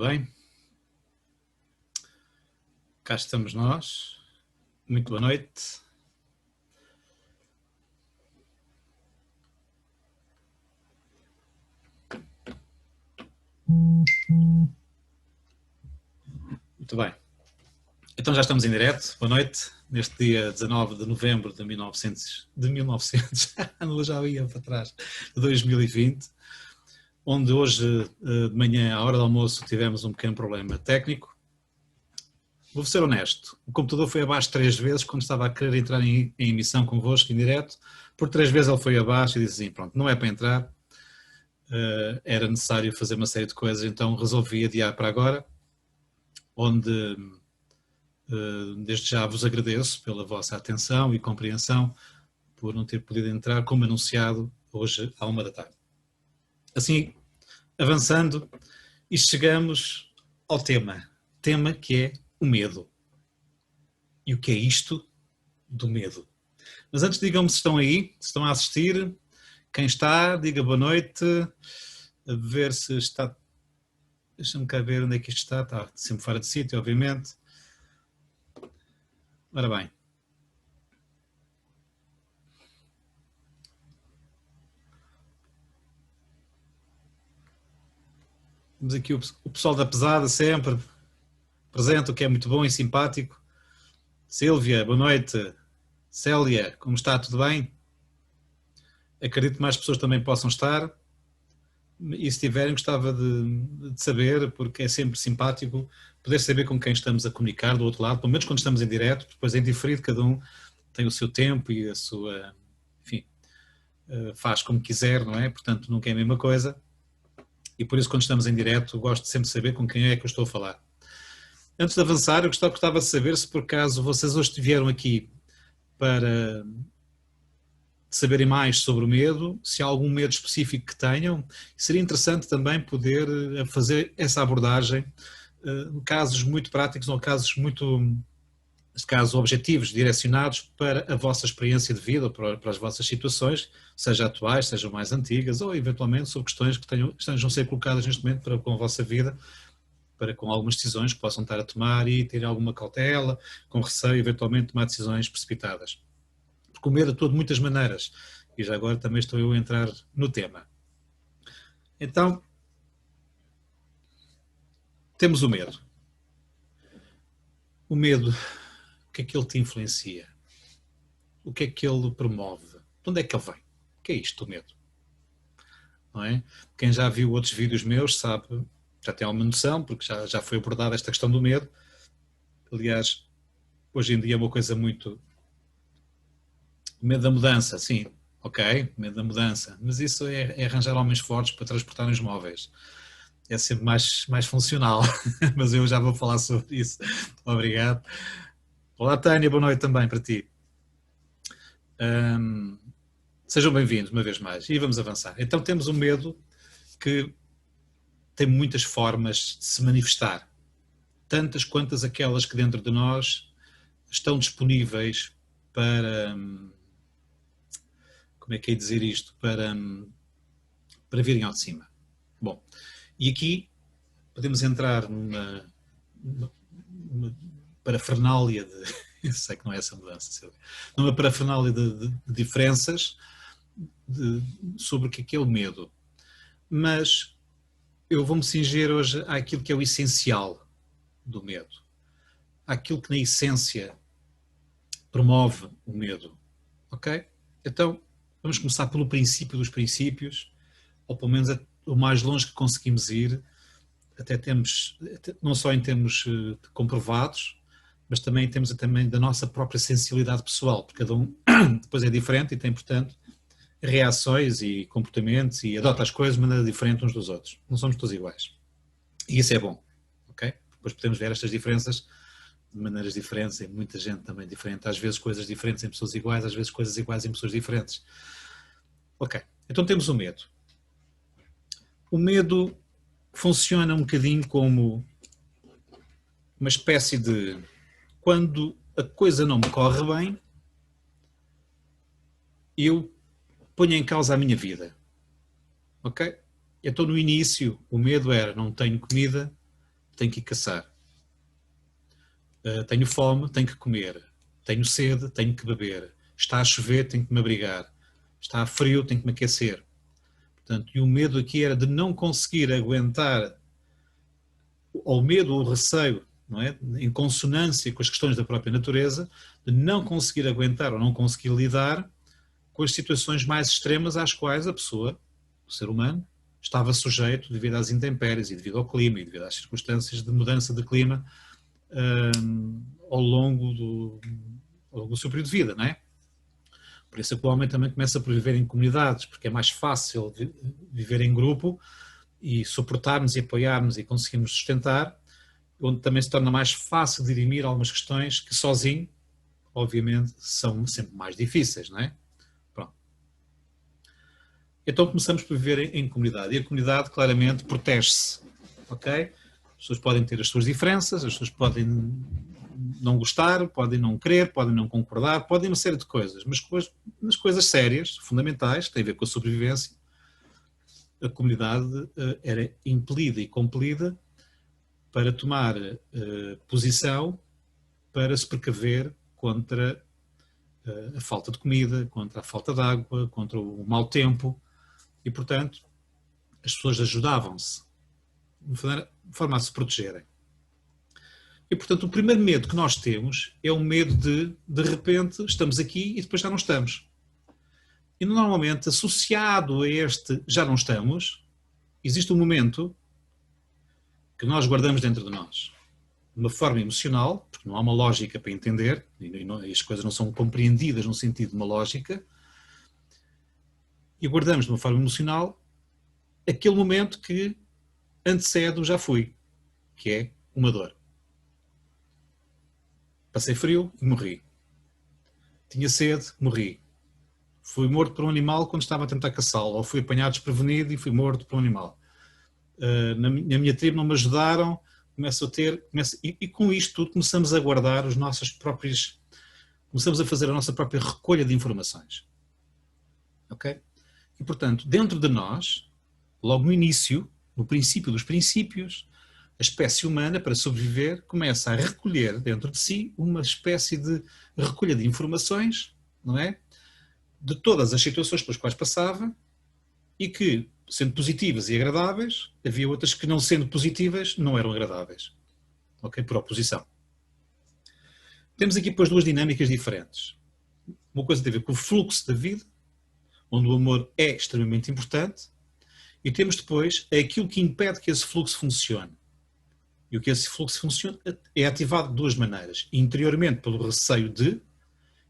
Bem, cá estamos nós. Muito boa noite. Muito bem. Então já estamos em direto. Boa noite. Neste dia 19 de novembro de 1900, já ia para trás, de 2020, onde hoje de manhã, à hora do almoço, tivemos um pequeno problema técnico. Vou ser honesto, o computador foi abaixo 3 vezes quando estava a querer entrar em emissão convosco em direto. Por 3 vezes ele foi abaixo e disse assim, pronto, não é para entrar. Era necessário fazer uma série de coisas, então resolvi adiar para agora, onde desde já vos agradeço pela vossa atenção e compreensão por não ter podido entrar como anunciado hoje à 1 da tarde. Assim, avançando e chegamos ao tema que é o medo. E o que é isto do medo? Mas antes digam-me se estão aí, se estão a assistir. Quem está, diga boa noite, a ver se está. Deixa-me cá ver onde é que isto está. Está sempre fora de sítio, obviamente. Ora bem. Temos aqui o pessoal da pesada sempre presente, o que é muito bom e simpático. Sílvia, boa noite. Célia, como está? Tudo bem? Acredito que mais pessoas também possam estar. E se tiverem, gostava de saber, porque é sempre simpático poder saber com quem estamos a comunicar do outro lado, pelo menos quando estamos em direto, depois em diferido, cada um tem o seu tempo e a sua, enfim, faz como quiser, não é? Portanto, nunca é a mesma coisa. E por isso, quando estamos em direto, gosto sempre de saber com quem é que eu estou a falar. Antes de avançar, eu gostava de saber se por acaso vocês hoje estiveram aqui para saberem mais sobre o medo, se há algum medo específico que tenham. Seria interessante também poder fazer essa abordagem casos muito práticos ou casos muito, neste caso, objetivos, direcionados para a vossa experiência de vida, para as vossas situações, seja atuais, sejam mais antigas, ou eventualmente sobre questões que estejam a ser colocadas neste momento para com a vossa vida, para com algumas decisões que possam estar a tomar e ter alguma cautela, com receio, eventualmente, de tomar decisões precipitadas. Porque o medo atua de muitas maneiras, e já agora também estou eu a entrar no tema. Então, temos o medo. O medo, o que é que ele te influencia? O que é que ele promove? De onde é que ele vem? O que é isto, o medo? Não é? Quem já viu outros vídeos meus sabe, já tem alguma noção, porque já foi abordada esta questão do medo. Aliás, hoje em dia é uma coisa muito... O medo da mudança, sim, ok, medo da mudança, mas isso é arranjar homens fortes para transportarem os móveis. É sempre mais funcional, mas eu já vou falar sobre isso. Obrigado. Olá, Tânia, boa noite também para ti. Sejam bem-vindos uma vez mais e vamos avançar. Então temos um medo que tem muitas formas de se manifestar, tantas quantas aquelas que dentro de nós estão disponíveis para, como é que é dizer isto, para virem ao de cima. Bom, e aqui podemos entrar numa parafernália de, eu sei que não é essa mudança, Silvia, numa parafernália de diferenças sobre o que é o medo. Mas eu vou-me cinger hoje àquilo que é o essencial do medo. Àquilo que na essência promove o medo. Ok? Então, vamos começar pelo princípio dos princípios, ou pelo menos o mais longe que conseguimos ir, até temos, não só em termos comprovados, mas também em termos também da nossa própria sensibilidade pessoal, porque cada um depois é diferente e tem, portanto, reações e comportamentos e adota as coisas de maneira diferente uns dos outros. Não somos todos iguais. E isso é bom, ok? Depois podemos ver estas diferenças de maneiras diferentes, em muita gente também diferente, às vezes coisas diferentes em pessoas iguais, às vezes coisas iguais em pessoas diferentes. Ok, então temos o medo. O medo funciona um bocadinho como uma espécie de... Quando a coisa não me corre bem, eu ponho em causa a minha vida. Ok? Então no início o medo era não tenho comida, tenho que ir caçar. Tenho fome, tenho que comer. Tenho sede, tenho que beber. Está a chover, tenho que me abrigar. Está a frio, tenho que me aquecer. Portanto, e o medo aqui era de não conseguir aguentar, ou medo ou receio, não é? Em consonância com as questões da própria natureza, de não conseguir aguentar ou não conseguir lidar com as situações mais extremas às quais a pessoa, o ser humano, estava sujeito devido às intempéries e devido ao clima e devido às circunstâncias de mudança de clima ao longo do seu período de vida, não é? Por isso é que o homem também começa por viver em comunidades, porque é mais fácil viver em grupo e suportarmos e apoiarmos e conseguirmos sustentar, onde também se torna mais fácil dirimir algumas questões que sozinho, obviamente, são sempre mais difíceis, não é? Pronto. Então começamos por viver em comunidade, e a comunidade claramente protege-se, ok? As pessoas podem ter as suas diferenças, as pessoas podem não gostar, podem não querer, podem não concordar, podem uma série de coisas, mas nas coisas sérias, fundamentais, que têm a ver com a sobrevivência, a comunidade era impelida e compelida para tomar posição para se precaver contra a falta de comida, contra a falta de água, contra o mau tempo, e portanto as pessoas ajudavam-se de forma a se protegerem. E, portanto, o primeiro medo que nós temos é o medo de repente, estamos aqui e depois já não estamos. E, normalmente, associado a este já não estamos, existe um momento que nós guardamos dentro de nós. De uma forma emocional, porque não há uma lógica para entender, e as coisas não são compreendidas no sentido de uma lógica, e guardamos de uma forma emocional aquele momento que antecede o já fui, que é uma dor. Passei frio e morri. Tinha sede, morri. Fui morto por um animal quando estava a tentar caçá-lo, ou fui apanhado desprevenido e fui morto por um animal. Na minha tribo não me ajudaram, e com isto tudo começamos a guardar os nossos próprios, começamos a fazer a nossa própria recolha de informações. Ok? E portanto, dentro de nós, logo no início, no princípio dos princípios, a espécie humana, para sobreviver, começa a recolher dentro de si uma espécie de recolha de informações, não é? De todas as situações pelas quais passava e que, sendo positivas e agradáveis, havia outras que, não sendo positivas, não eram agradáveis. Ok? Por oposição. Temos aqui, depois, duas dinâmicas diferentes. Uma coisa tem a ver com o fluxo da vida, onde o amor é extremamente importante, e temos depois aquilo que impede que esse fluxo funcione. E o que esse fluxo funciona é ativado de duas maneiras. Interiormente, pelo receio de,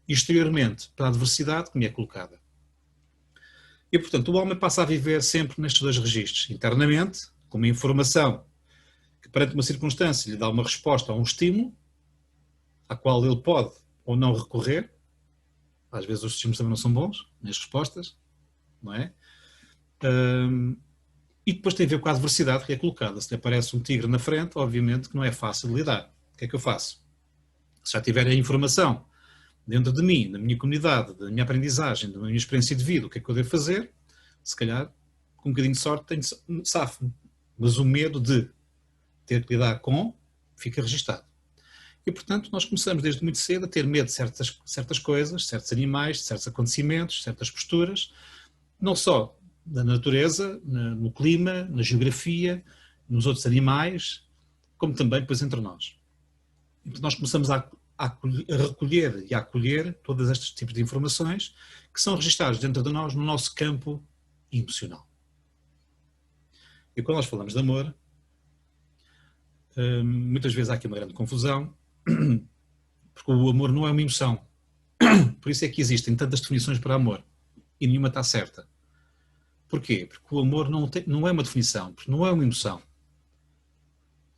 e exteriormente, pela adversidade que me é colocada. E, portanto, o homem passa a viver sempre nestes dois registros. Internamente, com uma informação que, perante uma circunstância, lhe dá uma resposta a um estímulo, à qual ele pode ou não recorrer. Às vezes os estímulos também não são bons, nas respostas, não é? E depois tem a ver com a adversidade que é colocada. Se lhe aparece um tigre na frente, obviamente que não é fácil de lidar. O que é que eu faço? Se já tiver a informação dentro de mim, da minha comunidade, da minha aprendizagem, da minha experiência de vida, o que é que eu devo fazer? Se calhar, com um bocadinho de sorte, tenho safo-me. Mas o medo de ter que lidar com fica registado. E, portanto, nós começamos desde muito cedo a ter medo de certas coisas, certos animais, certos acontecimentos, certas posturas, não só da natureza, no clima, na geografia, nos outros animais, como também depois entre nós. Então nós começamos a recolher e a acolher todos estes tipos de informações que são registados dentro de nós no nosso campo emocional. E quando nós falamos de amor, muitas vezes há aqui uma grande confusão, porque o amor não é uma emoção. Por isso é que existem tantas definições para amor e nenhuma está certa. Porquê? Porque o amor não é uma definição, porque não é uma emoção.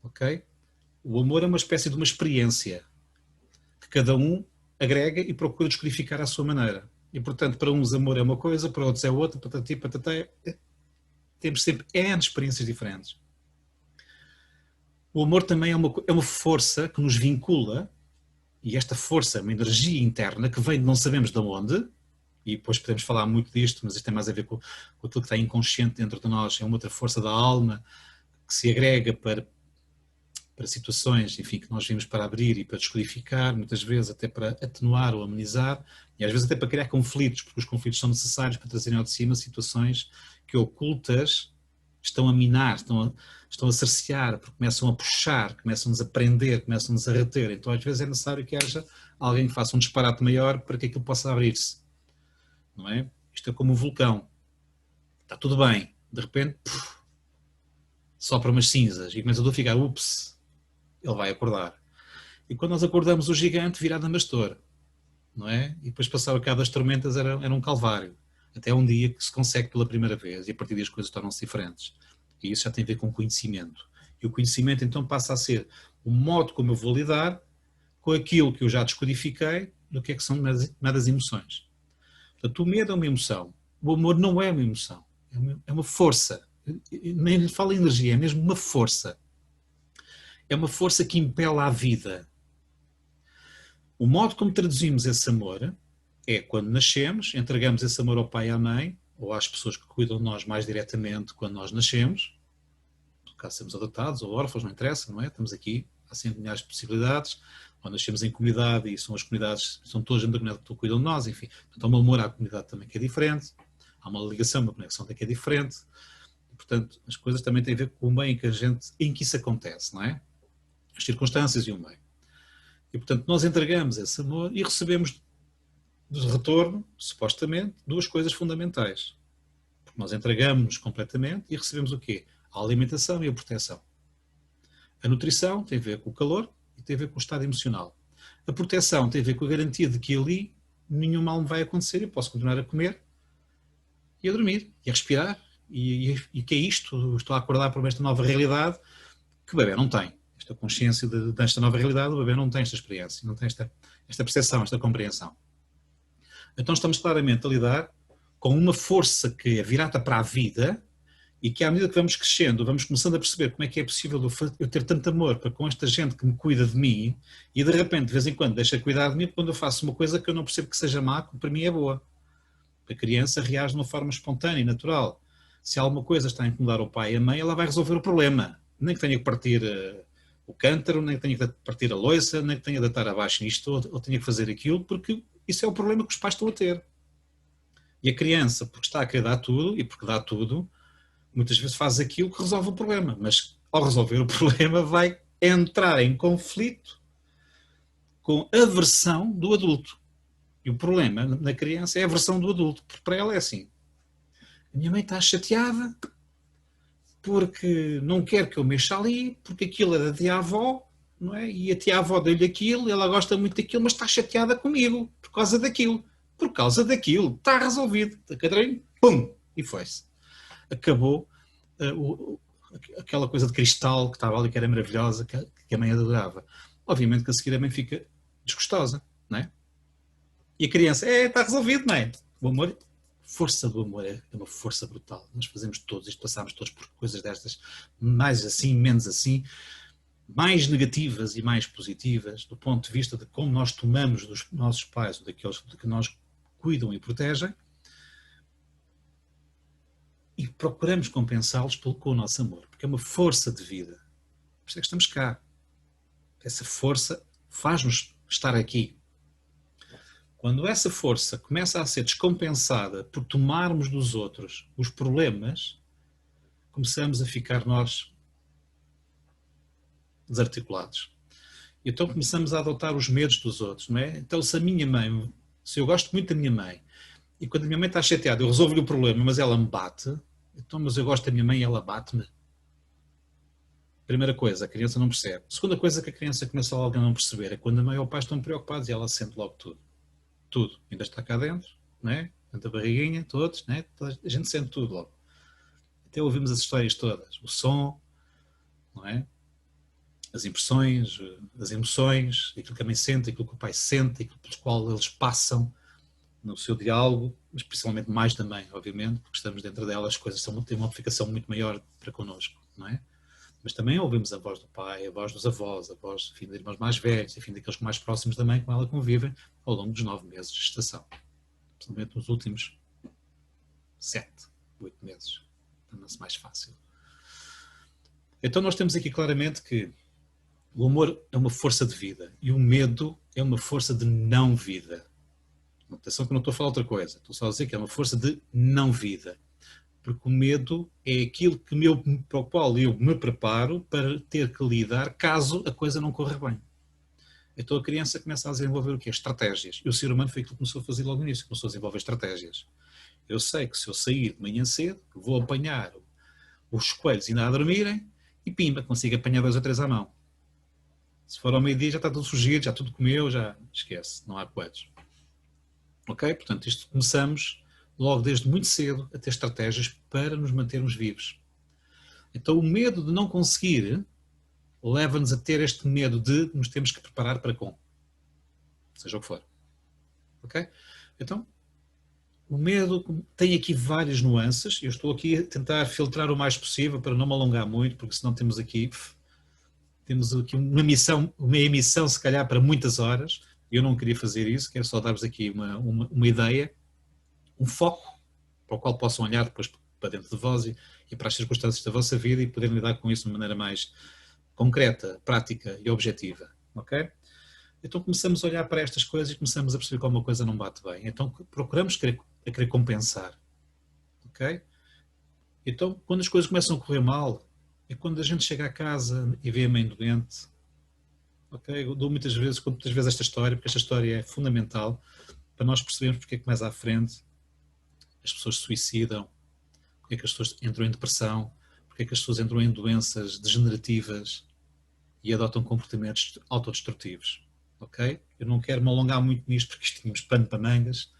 Ok? O amor é uma espécie de uma experiência que cada um agrega e procura descodificar à sua maneira. E, portanto, para uns amor é uma coisa, para outros é outra, patati, patatá. Temos sempre N experiências diferentes. O amor também é uma força que nos vincula, e esta força é uma energia interna que vem de não sabemos de onde, e depois podemos falar muito disto, mas isto tem mais a ver com aquilo que está inconsciente dentro de nós, é uma outra força da alma que se agrega para para situações, enfim, que nós vimos para abrir e para descodificar, muitas vezes até para atenuar ou amenizar, e às vezes até para criar conflitos, porque os conflitos são necessários para trazerem ao de cima situações que ocultas estão a minar, estão a cercear, porque começam a puxar, começam-nos a prender, começam-nos a reter. Então às vezes é necessário que haja alguém que faça um disparate maior para que aquilo possa abrir-se. Não é? Isto é como um vulcão. Está tudo bem, de repente, sopra umas cinzas e começa a ficar, ups, ele vai acordar. E quando nós acordamos, o gigante vira Adamastor, não é? E depois passar o cabo das tormentas era um calvário. Até um dia que se consegue pela primeira vez e a partir daí as coisas tornam-se diferentes. E isso já tem a ver com conhecimento. E o conhecimento então passa a ser o modo como eu vou lidar com aquilo que eu já descodifiquei do que é que são determinadas emoções. Portanto, o medo é uma emoção. O amor não é uma emoção. É uma força. Nem lhe falo energia, é mesmo uma força. É uma força que impela a vida. O modo como traduzimos esse amor é quando nascemos, entregamos esse amor ao pai e à mãe, ou às pessoas que cuidam de nós mais diretamente quando nós nascemos, caso sejamos adotados ou órfãos, não interessa, não é? Estamos aqui, há sempre milhares de possibilidades, ou nascemos em comunidade e são as comunidades, são todas dentro da comunidade que cuidam de nós, enfim. Portanto, há um amor à comunidade também que é diferente, há uma ligação, uma conexão que é diferente, e, portanto, as coisas também têm a ver com o meio em que isso acontece, não é? As circunstâncias e o meio. E, portanto, nós entregamos esse amor e recebemos de retorno, supostamente, duas coisas fundamentais. Porque nós entregamos-nos completamente e recebemos o quê? A alimentação e a proteção. A nutrição tem a ver com o calor e tem a ver com o estado emocional. A proteção tem a ver com a garantia de que ali nenhum mal me vai acontecer, eu posso continuar a comer e a dormir e a respirar. E que é isto? Estou a acordar para esta nova realidade que o bebê não tem. Esta consciência desta nova realidade, o bebê não tem esta experiência, não tem esta percepção, esta compreensão. Então estamos claramente a lidar com uma força que é virada para a vida e que à medida que vamos crescendo, vamos começando a perceber como é que é possível eu ter tanto amor para com esta gente que me cuida de mim e de repente, de vez em quando, deixa cuidar de mim quando eu faço uma coisa que eu não percebo que seja má, que para mim é boa. A criança reage de uma forma espontânea e natural. Se alguma coisa está a incomodar o pai e a mãe, ela vai resolver o problema. Nem que tenha que partir o cântaro, nem que tenha que partir a loiça, nem que tenha de estar abaixo nisto ou tenha que fazer aquilo, porque isso é o problema que os pais estão a ter. E a criança, porque está a querer dar tudo, e porque dá tudo, muitas vezes faz aquilo que resolve o problema, mas ao resolver o problema vai entrar em conflito com a versão do adulto. E o problema na criança é a versão do adulto, porque para ela é assim. A minha mãe está chateada porque não quer que eu mexa ali, porque aquilo é da tia-avó, não é? E a tia-avó deu-lhe aquilo, ela gosta muito daquilo, mas está chateada comigo por causa daquilo. Por causa daquilo, está resolvido. A cadeirinha, pum, e foi-se. Acabou aquela coisa de cristal que estava ali, que era maravilhosa, que a mãe adorava. Obviamente que a seguir a mãe fica desgostosa, não é? E a criança, está resolvido, não é? O amor, força do amor é uma força brutal. Nós fazemos todos isto, passamos todos por coisas destas, mais assim, menos assim, mais negativas e mais positivas, do ponto de vista de como nós tomamos dos nossos pais ou daqueles que nós cuidam e protegem, e procuramos compensá-los com o nosso amor, porque é uma força de vida. Por isso é que estamos cá. Essa força faz-nos estar aqui. Quando essa força começa a ser descompensada por tomarmos dos outros os problemas, começamos a ficar nós desarticulados. E então começamos a adotar os medos dos outros, não é? Então se eu gosto muito da minha mãe, e quando a minha mãe está chateada, eu resolvo-lhe o problema, mas ela me bate, então, mas eu gosto da minha mãe e ela bate-me. Primeira coisa, a criança não percebe. Segunda coisa que a criança começa logo a não perceber é quando a mãe ou o pai estão preocupados e ela sente logo tudo. Tudo. Ainda está cá dentro, não é? Dentro da barriguinha, todos, não é? A gente sente tudo logo. Até ouvimos as histórias todas. O som, não é? As impressões, as emoções, aquilo que a mãe sente, aquilo que o pai sente, aquilo pelo qual eles passam no seu diálogo, mas principalmente mais da mãe, obviamente, porque estamos dentro dela, as coisas têm uma amplificação muito maior para connosco, não é? Mas também ouvimos a voz do pai, a voz dos avós, a voz, enfim, de irmãos mais velhos, enfim, daqueles mais próximos da mãe com ela convivem ao longo dos 9 meses de gestação. Principalmente nos últimos 7, 8 meses. Torna-se mais fácil. Então nós temos aqui claramente que O amor é uma força de vida e o medo é uma força de não vida. Atenção que eu não estou a falar outra coisa, estou só a dizer que é uma força de não vida. Porque o medo é aquilo para o qual eu me preparo para ter que lidar caso a coisa não corra bem. Então a criança começa a desenvolver o quê? Estratégias. E o ser humano foi aquilo que começou a fazer logo no início, começou a desenvolver estratégias. Eu sei que se eu sair de manhã cedo, vou apanhar os coelhos ainda a dormirem e pimba, consigo apanhar 2 ou 3 à mão. Se for ao meio-dia já está tudo fugido, já tudo comeu, já esquece, não há coelhos. Ok? Portanto, isto começamos logo desde muito cedo a ter estratégias para nos mantermos vivos. Então o medo de não conseguir leva-nos a ter este medo de nos temos que preparar para com. Seja o que for. Ok? Então, o medo tem aqui várias nuances. Eu estou aqui a tentar filtrar o mais possível para não me alongar muito, porque senão temos aqui uma emissão se calhar para muitas horas. Eu não queria fazer isso, quero só dar-vos aqui uma ideia, um foco para o qual possam olhar depois para dentro de vós e para as circunstâncias da vossa vida e poderem lidar com isso de uma maneira mais concreta, prática e objetiva. Ok? Então começamos a olhar para estas coisas e começamos a perceber que alguma coisa não bate bem. Então procuramos querer compensar. Ok? Então quando as coisas começam a correr mal, é quando a gente chega a casa e vê a mãe doente. Ok? Eu dou muitas vezes esta história, porque esta história é fundamental para nós percebermos porque é que mais à frente as pessoas se suicidam, porque é que as pessoas entram em depressão, porque é que as pessoas entram em doenças degenerativas e adotam comportamentos autodestrutivos. Ok? Eu não quero me alongar muito nisto porque isto tínhamos pano para mangas,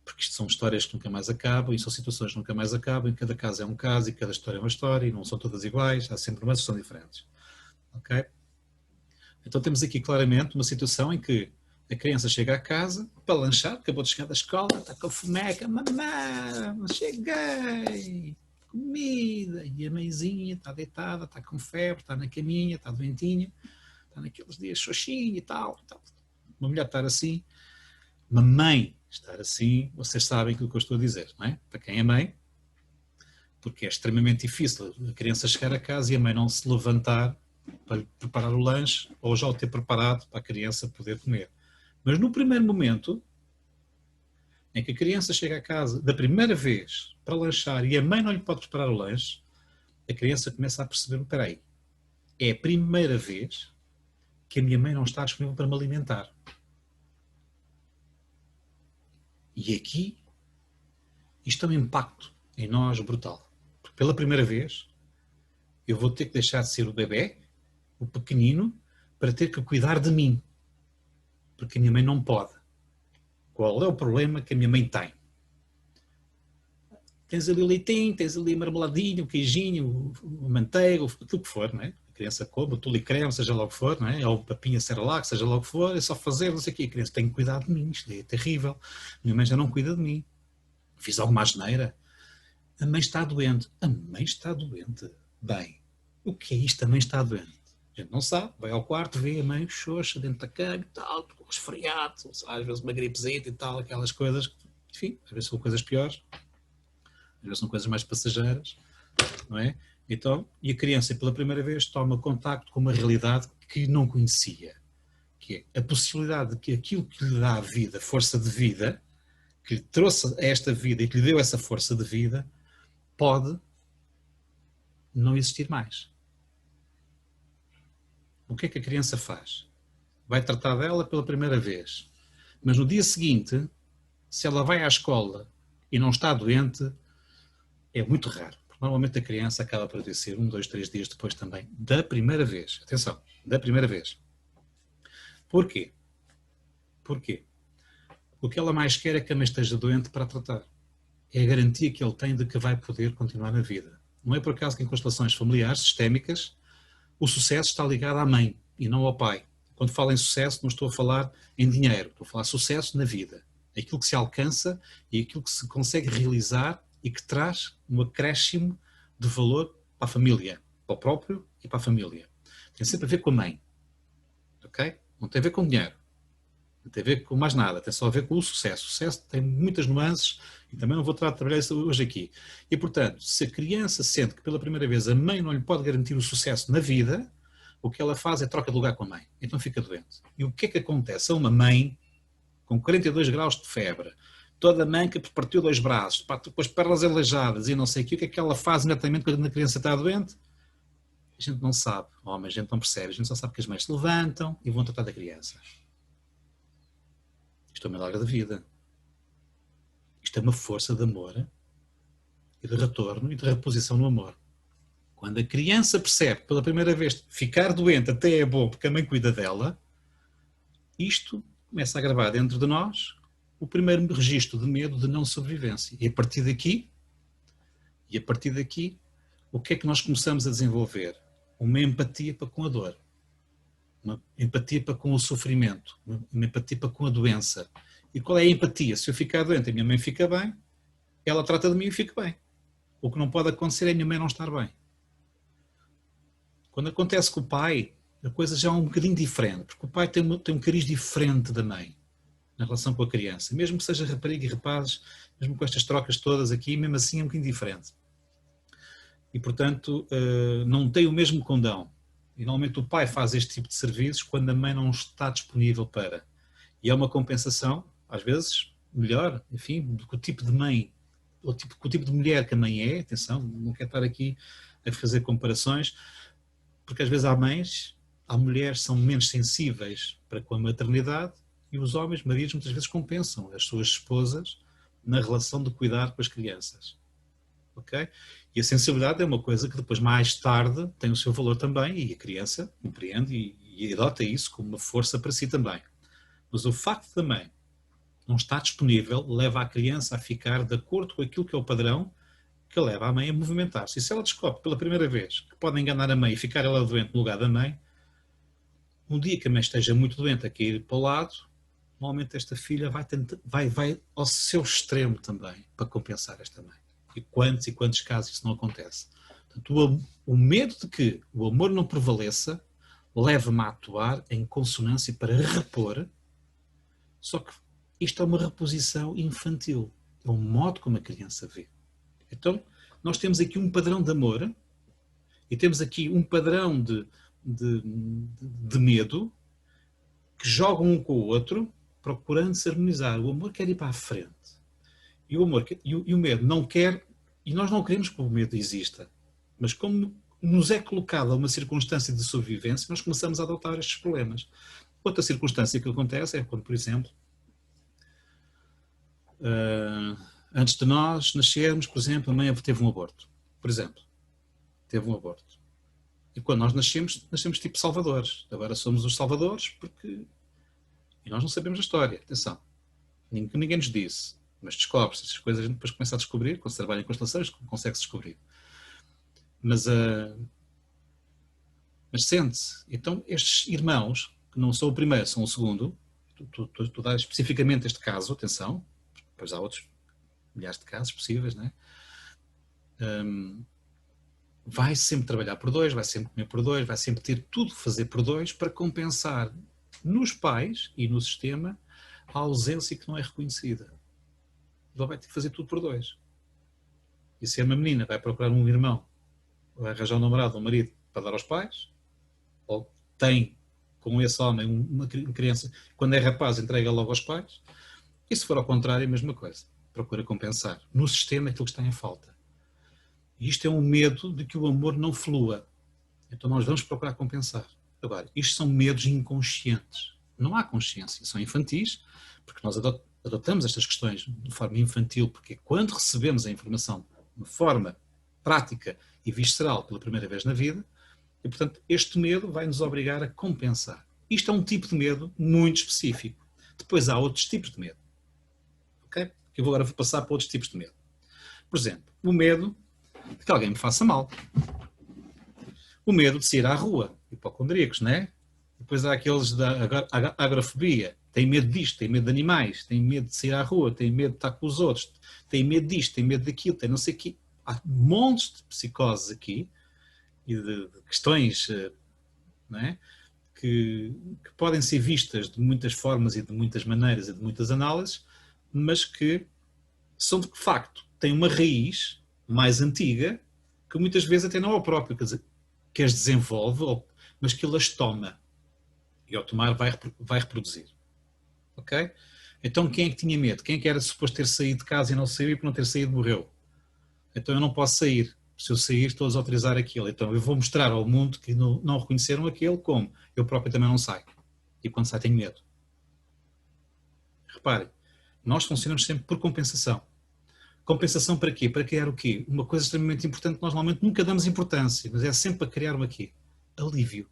porque isto são histórias que nunca mais acabam e são situações que nunca mais acabam e cada caso é um caso e cada história é uma história e não são todas iguais, há sempre umas que são diferentes. Ok? Então temos aqui claramente uma situação em que a criança chega a casa para lanchar, acabou de chegar da escola, está com a fomeca, mamãe, cheguei, comida, e a mãezinha está deitada, está com febre, está na caminha, está doentinha, está naqueles dias xoxinho e tal. Uma mulher estar assim, uma mãe estar assim, vocês sabem aquilo que eu estou a dizer, não é? Para quem é mãe, porque é extremamente difícil a criança chegar a casa e a mãe não se levantar para lhe preparar o lanche ou já o ter preparado para a criança poder comer. Mas no primeiro momento, em que a criança chega a casa da primeira vez para lanchar e a mãe não lhe pode preparar o lanche, a criança começa a perceber, espera aí, é a primeira vez que a minha mãe não está disponível para me alimentar. E aqui, isto é um impacto em nós brutal. Porque pela primeira vez, eu vou ter que deixar de ser o bebê, o pequenino, para ter que cuidar de mim. Porque a minha mãe não pode. Qual é o problema que a minha mãe tem? Tens ali o leitinho, tens ali a marmeladinha, o queijinho, a manteiga, aquilo que for, não é? A criança come, o tule creme, seja lá o que for, não é? Ou papinha Cerelac, seja lá o que for, é só fazer, não sei o quê. A criança tem que cuidar de mim, isto é terrível. A minha mãe já não cuida de mim. Fiz alguma asneira. A mãe está doente. A mãe está doente. Bem, o que é isto? A mãe está doente. A gente não sabe, vai ao quarto, vê a mãe xoxa dentro da cama e tal, resfriado, às vezes uma gripezita e tal, aquelas coisas, enfim, às vezes são coisas piores, às vezes são coisas mais passageiras, não é? Então, e a criança pela primeira vez toma contacto com uma realidade que não conhecia, que é a possibilidade de que aquilo que lhe dá a vida, força de vida, que lhe trouxe a esta vida e que lhe deu essa força de vida, pode não existir mais. O que é que a criança faz? Vai tratar dela pela primeira vez. Mas no dia seguinte, se ela vai à escola e não está doente, é muito raro. Porque normalmente a criança acaba por adoecer 1, 2, 3 dias depois também, da primeira vez. Atenção, da primeira vez. Porquê? Porquê? O que ela mais quer é que a mãe esteja doente para tratar. É a garantia que ele tem de que vai poder continuar na vida. Não é por acaso que em constelações familiares sistémicas o sucesso está ligado à mãe e não ao pai. Quando falo em sucesso, não estou a falar em dinheiro, estou a falar sucesso na vida. Aquilo que se alcança e aquilo que se consegue realizar e que traz um acréscimo de valor para a família, para o próprio e para a família. Tem sempre a ver com a mãe. Ok? Não tem a ver com dinheiro. Não tem a ver com mais nada. Tem só a ver com o sucesso. O sucesso tem muitas nuances e também não vou trabalhar isso hoje aqui. E, portanto, se a criança sente que pela primeira vez a mãe não lhe pode garantir o sucesso na vida, o que ela faz é troca de lugar com a mãe, então fica doente. E o que é que acontece a uma mãe com 42 graus de febre, toda manca, partiu 2 braços, com as pernas aleijadas e não sei o que é que ela faz imediatamente quando a criança está doente? A gente não sabe, homem, a gente não percebe, a gente só sabe que as mães se levantam e vão tratar da criança. Isto é um milagre da vida. Isto é uma força de amor e de retorno e de reposição no amor. Quando a criança percebe pela primeira vez ficar doente até é bom porque a mãe cuida dela, isto começa a gravar dentro de nós o primeiro registro de medo de não sobrevivência. E a partir daqui, o que é que nós começamos a desenvolver? Uma empatia para com a dor, uma empatia para com o sofrimento, uma empatia para com a doença. E qual é a empatia? Se eu ficar doente, a minha mãe fica bem, ela trata de mim e fica bem. O que não pode acontecer é a minha mãe não estar bem. Quando acontece com o pai, a coisa já é um bocadinho diferente, porque o pai tem um cariz diferente da mãe na relação com a criança. Mesmo que seja rapariga e rapazes, mesmo com estas trocas todas aqui, mesmo assim é um bocadinho diferente. E, portanto, não tem o mesmo condão. E, normalmente, o pai faz este tipo de serviços quando a mãe não está disponível para. E é uma compensação, às vezes, melhor, enfim, do que o tipo de mãe, ou com o tipo de mulher que a mãe é. Atenção, não quero estar aqui a fazer comparações, porque às vezes há mulheres que são menos sensíveis para com a maternidade e os homens, maridos, muitas vezes compensam as suas esposas na relação de cuidar com as crianças. Ok? E a sensibilidade é uma coisa que depois, mais tarde, tem o seu valor também e a criança compreende e adota isso como uma força para si também. Mas o facto da mãe não estar disponível leva a criança a ficar de acordo com aquilo que é o padrão que leva a mãe a movimentar-se. E se ela descobre pela primeira vez que pode enganar a mãe e ficar ela doente no lugar da mãe, um dia que a mãe esteja muito doente a cair para o lado, normalmente esta filha vai ao seu extremo também para compensar esta mãe. E quantos casos isso não acontece. Portanto, o medo de que o amor não prevaleça leva-me a atuar em consonância para repor, só que isto é uma reposição infantil. É um modo como a criança vê. Então, nós temos aqui um padrão de amor e temos aqui um padrão de medo que jogam um com o outro procurando se harmonizar. O amor quer ir para a frente. E o medo não quer, e nós não queremos que o medo exista, mas como nos é colocada uma circunstância de sobrevivência, nós começamos a adotar estes problemas. Outra circunstância que acontece é quando, por exemplo, antes de nós nascermos, por exemplo, a mãe teve um aborto. Por exemplo, teve um aborto. E quando nós nascemos tipo salvadores. Agora somos os salvadores porque... E nós não sabemos a história. Atenção. Ninguém nos disse. Mas descobre-se. Essas coisas a gente depois começa a descobrir. Quando se trabalha em constelações, consegue-se descobrir. Mas sente-se. Então, estes irmãos, que não são o primeiro, são o segundo, tu dás especificamente este caso, atenção, depois há outros milhares de casos possíveis, não é? Vai sempre trabalhar por dois, vai sempre comer por dois, vai sempre ter tudo a fazer por dois para compensar nos pais e no sistema a ausência que não é reconhecida. Ele vai ter que fazer tudo por dois. E se é uma menina, vai procurar um irmão, vai arranjar um namorado, um marido para dar aos pais, ou tem com esse homem uma criança, quando é rapaz entrega logo aos pais, e se for ao contrário é a mesma coisa. Procura compensar no sistema aquilo que está em falta. E isto é um medo de que o amor não flua. Então nós vamos procurar compensar. Agora, isto são medos inconscientes. Não há consciência, são infantis, porque nós adotamos estas questões de forma infantil, porque quando recebemos a informação de forma prática e visceral pela primeira vez na vida, e portanto este medo vai nos obrigar a compensar. Isto é um tipo de medo muito específico. Depois há outros tipos de medo. Ok? Eu agora vou passar para outros tipos de medo. Por exemplo, o medo de que alguém me faça mal. O medo de sair à rua, hipocondríacos, não é? Depois há aqueles da agorafobia, têm medo disto, têm medo de animais, têm medo de sair à rua, têm medo de estar com os outros, têm medo disto, têm medo daquilo, têm não sei o quê. Há montes de psicoses aqui e de questões, não é? Que podem ser vistas de muitas formas e de muitas maneiras e de muitas análises, mas que são de facto, têm uma raiz mais antiga, que muitas vezes até não é o próprio que as desenvolve, ou mas que ele as toma. E ao tomar vai reproduzir. Ok? Então quem é que tinha medo? Quem é que era suposto ter saído de casa e não saiu e por não ter saído morreu? Então eu não posso sair. Se eu sair, estou a autorizar aquilo. Então eu vou mostrar ao mundo que não reconheceram aquele como eu próprio também não saio. E quando saio tenho medo. Reparem, nós funcionamos sempre por compensação. Compensação para quê? Para criar o quê? Uma coisa extremamente importante que nós normalmente nunca damos importância, mas é sempre para criar uma quê? Alívio.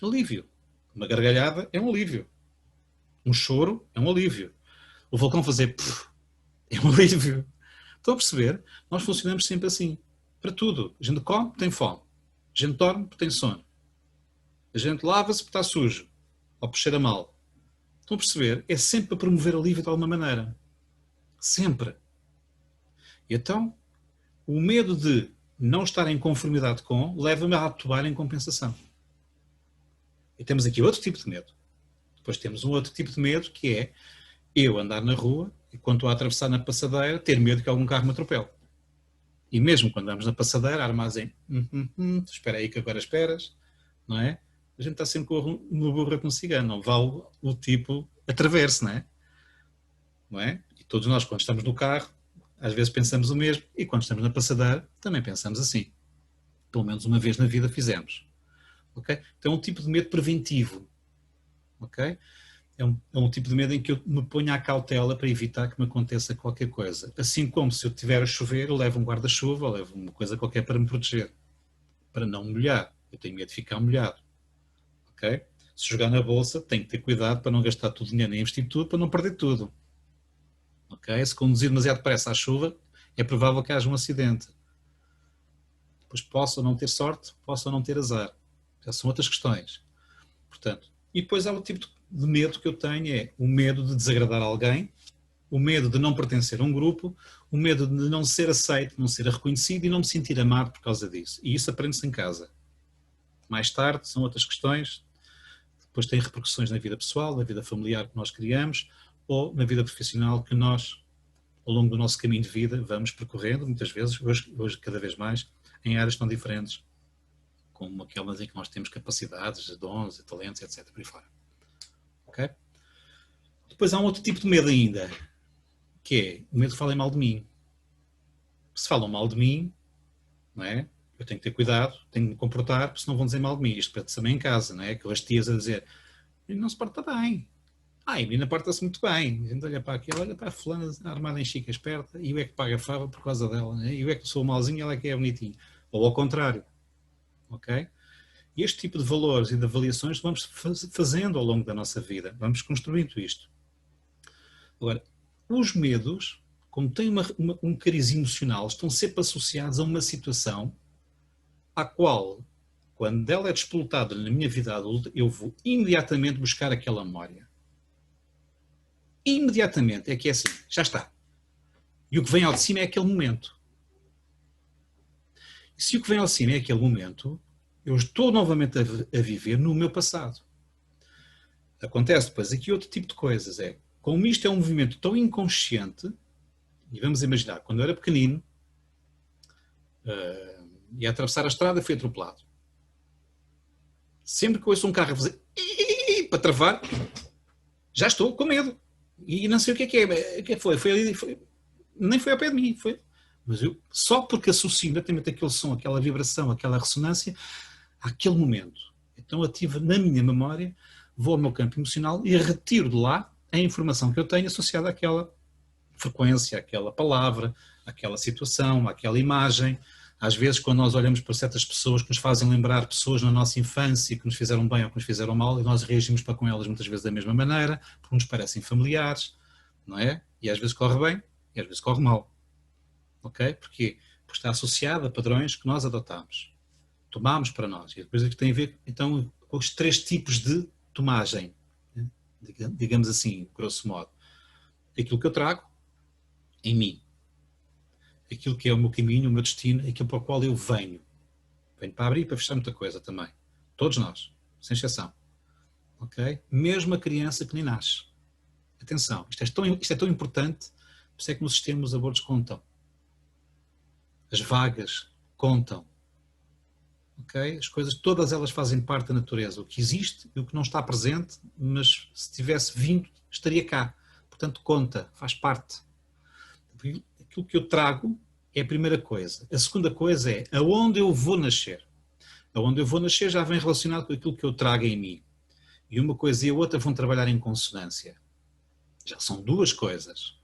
Alívio. Uma gargalhada é um alívio. Um choro é um alívio. O vulcão fazer é um alívio. Estão a perceber? Nós funcionamos sempre assim. Para tudo. A gente come porque tem fome. A gente dorme porque tem sono. A gente lava-se porque está sujo. Ou porque cheira mal. Estão a perceber? É sempre para promover alívio de alguma maneira. Sempre. E então, o medo de não estar em conformidade com leva-me a atuar em compensação. E temos aqui outro tipo de medo. Depois temos um outro tipo de medo que é eu andar na rua e quando estou a atravessar na passadeira ter medo que algum carro me atropele. E mesmo quando andamos na passadeira, armazém, espera aí que agora esperas, não é? A gente está sempre com uma burra com um cigano, não vale o tipo atravesse, não é? E todos nós, quando estamos no carro, às vezes pensamos o mesmo, e quando estamos na passadeira, também pensamos assim. Pelo menos uma vez na vida fizemos. Okay? Então é um tipo de medo preventivo. Okay? É um tipo de medo em que eu me ponho à cautela para evitar que me aconteça qualquer coisa. Assim como se eu estiver a chover, eu levo um guarda-chuva, ou levo uma coisa qualquer para me proteger. Para não molhar. Eu tenho medo de ficar molhado. Okay? Se jogar na bolsa, tenho que ter cuidado para não gastar todo o dinheiro e investir tudo, para não perder tudo. Okay? Se conduzir demasiado depressa à chuva, é provável que haja um acidente. Depois posso ou não ter sorte, posso ou não ter azar. Já são outras questões. Portanto, e depois há o tipo de medo que eu tenho, é o medo de desagradar alguém, o medo de não pertencer a um grupo, o medo de não ser aceito, não ser reconhecido e não me sentir amado por causa disso. E isso aprende-se em casa. Mais tarde, são outras questões, depois tem repercussões na vida pessoal, na vida familiar que nós criamos, ou na vida profissional que nós, ao longo do nosso caminho de vida, vamos percorrendo, muitas vezes, hoje cada vez mais, em áreas tão diferentes, como aquelas em que nós temos capacidades, dons, talentos, etc. Por aí fora. Okay? Depois há um outro tipo de medo ainda, que é o medo de falarem mal de mim. Se falam mal de mim, não é? Eu tenho que ter cuidado, tenho que me comportar, porque senão vão dizer mal de mim. Isto pede-se também em casa, não é? Que as tias a dizer, não se porta bem. A menina porta-se muito bem. A gente olha para aquilo, olha para a fulana armada em chica esperta, e eu é que paga a fava por causa dela, né? E eu é que sou malzinho, ela é que é bonitinha. Ou ao contrário. Ok? E este tipo de valores e de avaliações vamos fazendo ao longo da nossa vida. Vamos construindo isto. Agora, os medos, como têm um cariz emocional, estão sempre associados a uma situação à qual, quando ela é despolutada na minha vida adulta, eu vou imediatamente buscar aquela memória. Imediatamente. É que é assim, já está. E o que vem ao de cima é aquele momento. E se o que vem ao de cima é aquele momento, eu estou novamente a viver no meu passado. Acontece depois aqui outro tipo de coisas. É, como isto é um movimento tão inconsciente, e vamos imaginar, quando eu era pequenino, ia atravessar a estrada, fui atropelado. Sempre que ouço um carro a fazer para travar, já estou com medo. E não sei o que é. O que foi? Nem foi ao pé de mim. Mas eu, só porque associo exatamente aquele som, aquela vibração, aquela ressonância, àquele momento. Então ativo na minha memória, vou ao meu campo emocional e retiro de lá a informação que eu tenho associada àquela frequência, àquela palavra, àquela situação, àquela imagem. Às vezes, quando nós olhamos para certas pessoas que nos fazem lembrar pessoas na nossa infância que nos fizeram bem ou que nos fizeram mal, e nós reagimos para com elas muitas vezes da mesma maneira, porque nos parecem familiares, não é? E às vezes corre bem, e às vezes corre mal. Ok? Porquê? Porque está associado a padrões que nós adotamos, tomamos para nós. E depois é que tem a ver, então, com os 3 tipos de tomagem, né? Digamos assim, grosso modo. Aquilo que eu trago em mim, aquilo que é o meu caminho, o meu destino, aquilo para o qual eu venho. Venho para abrir e para fechar muita coisa também. Todos nós, sem exceção. Ok? Mesmo a criança que nem nasce. Atenção, isto é tão importante, por isso é que no sistema os abortos contam. As vagas contam. ok? As coisas, todas elas fazem parte da natureza. O que existe e o que não está presente, mas se tivesse vindo, estaria cá. Portanto, conta, faz parte. Aquilo que eu trago é a primeira coisa. A segunda coisa é aonde eu vou nascer. Aonde eu vou nascer já vem relacionado com aquilo que eu trago em mim. E uma coisa e a outra vão trabalhar em consonância. Já são duas coisas.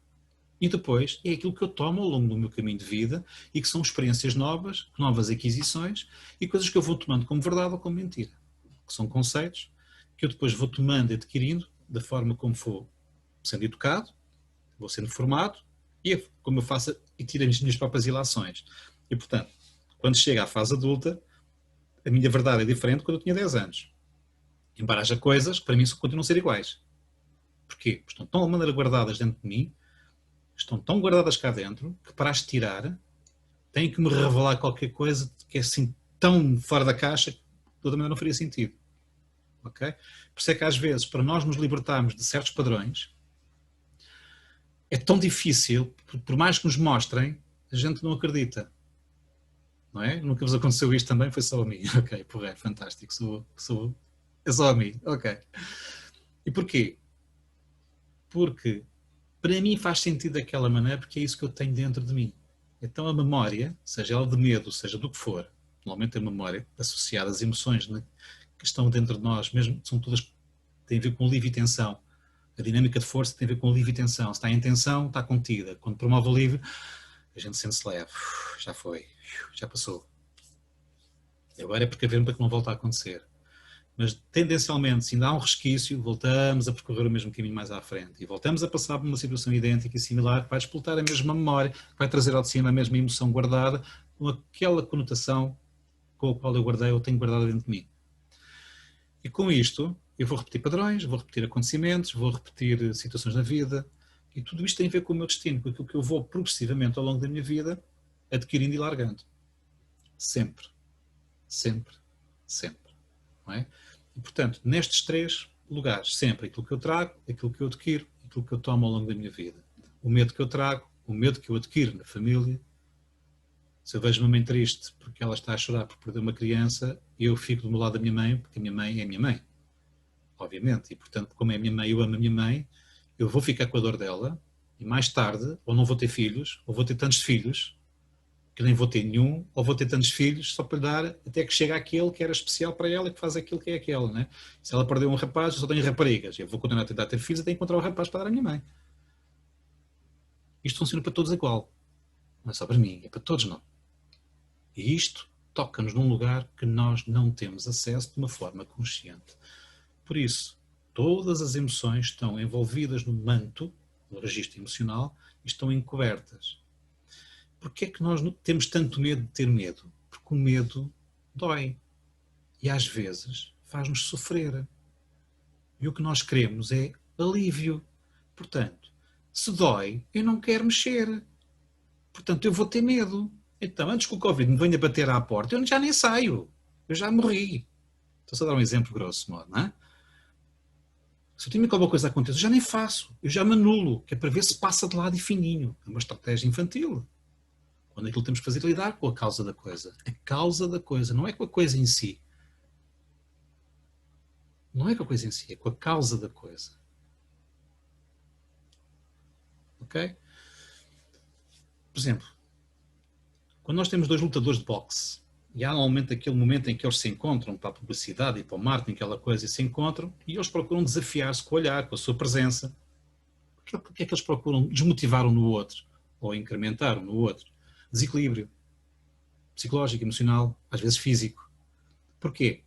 E depois é aquilo que eu tomo ao longo do meu caminho de vida e que são experiências novas, novas aquisições e coisas que eu vou tomando como verdade ou como mentira. Que são conceitos que eu depois vou tomando e adquirindo da forma como for sendo educado, vou sendo formado e como eu faço e tiro as minhas próprias ilações. E, portanto, quando chega à fase adulta, a minha verdade é diferente de quando eu tinha 10 anos. Embora haja coisas que para mim continuam a ser iguais. Porquê? Porque estão tão de maneira guardadas dentro de mim, estão tão guardadas cá dentro, que para as tirar, tem que me revelar qualquer coisa que é assim tão fora da caixa que de toda maneira não faria sentido. Ok? Por isso é que às vezes, para nós nos libertarmos de certos padrões, é tão difícil, por mais que nos mostrem, a gente não acredita. Não é? Nunca vos aconteceu isto também? Foi só a mim. Ok, porra, fantástico. É só a mim. Ok. E porquê? Porque para mim faz sentido daquela maneira porque é isso que eu tenho dentro de mim. Então a memória, seja ela de medo, seja do que for, normalmente a memória associada às emoções, né, que estão dentro de nós, mesmo são todas, têm a ver com alívio e tensão. A dinâmica de força tem a ver com alívio e tensão. Se está em tensão, está contida. Quando promove o alívio, a gente sente-se leve. Já foi, já passou. E agora é precaver-me para que não volte a acontecer. Mas tendencialmente, se ainda há um resquício, voltamos a percorrer o mesmo caminho mais à frente e voltamos a passar por uma situação idêntica e similar que vai explotar a mesma memória, que vai trazer ao de cima a mesma emoção guardada com aquela conotação com a qual eu guardei ou tenho guardado dentro de mim. E com isto, eu vou repetir padrões, vou repetir acontecimentos, vou repetir situações na vida e tudo isto tem a ver com o meu destino, com aquilo que eu vou progressivamente ao longo da minha vida adquirindo e largando. Sempre. Sempre. Sempre. Não é? E, portanto, nestes três lugares, sempre aquilo que eu trago, aquilo que eu adquiro, aquilo que eu tomo ao longo da minha vida. O medo que eu trago, o medo que eu adquiro na família. Se eu vejo uma mãe triste porque ela está a chorar por perder uma criança, eu fico do meu lado da minha mãe, porque a minha mãe é a minha mãe. Obviamente. E, portanto, como é a minha mãe, eu amo a minha mãe, eu vou ficar com a dor dela e mais tarde, ou não vou ter filhos, ou vou ter tantos filhos que nem vou ter nenhum, ou vou ter tantos filhos só para lhe dar até que chega aquele que era especial para ela e que faz aquilo que é aquele, né? Se ela perdeu um rapaz, eu só tenho raparigas. Eu vou continuar a tentar ter filhos até encontrar o rapaz para dar à minha mãe. Isto funciona para todos igual. Não é só para mim, é para todos nós. E isto toca-nos num lugar que nós não temos acesso de uma forma consciente. Por isso, todas as emoções estão envolvidas no manto, no registro emocional, e estão encobertas. Porquê é que nós temos tanto medo de ter medo? Porque o medo dói. E às vezes faz-nos sofrer. E o que nós queremos é alívio. Portanto, se dói, eu não quero mexer. Portanto, eu vou ter medo. Então, antes que o Covid me venha bater à porta, eu já nem saio. Eu já morri. Estou só a dar um exemplo grosso modo, não é? Se eu tenho que alguma coisa acontecer, eu já nem faço. Eu já me anulo, que é para ver se passa de lado e fininho. É uma estratégia infantil. Quando aquilo temos que fazer é lidar com a causa da coisa. A causa da coisa, não é com a coisa em si. Não é com a coisa em si, é com a causa da coisa. Ok? Por exemplo, quando nós temos dois lutadores de boxe, e há normalmente aquele momento em que eles se encontram para a publicidade e para o marketing, aquela coisa, e se encontram, e eles procuram desafiar-se com o olhar, com a sua presença. Porque é que eles procuram desmotivar um no outro? Ou incrementar um no outro? Desequilíbrio psicológico, emocional, às vezes físico. Porquê?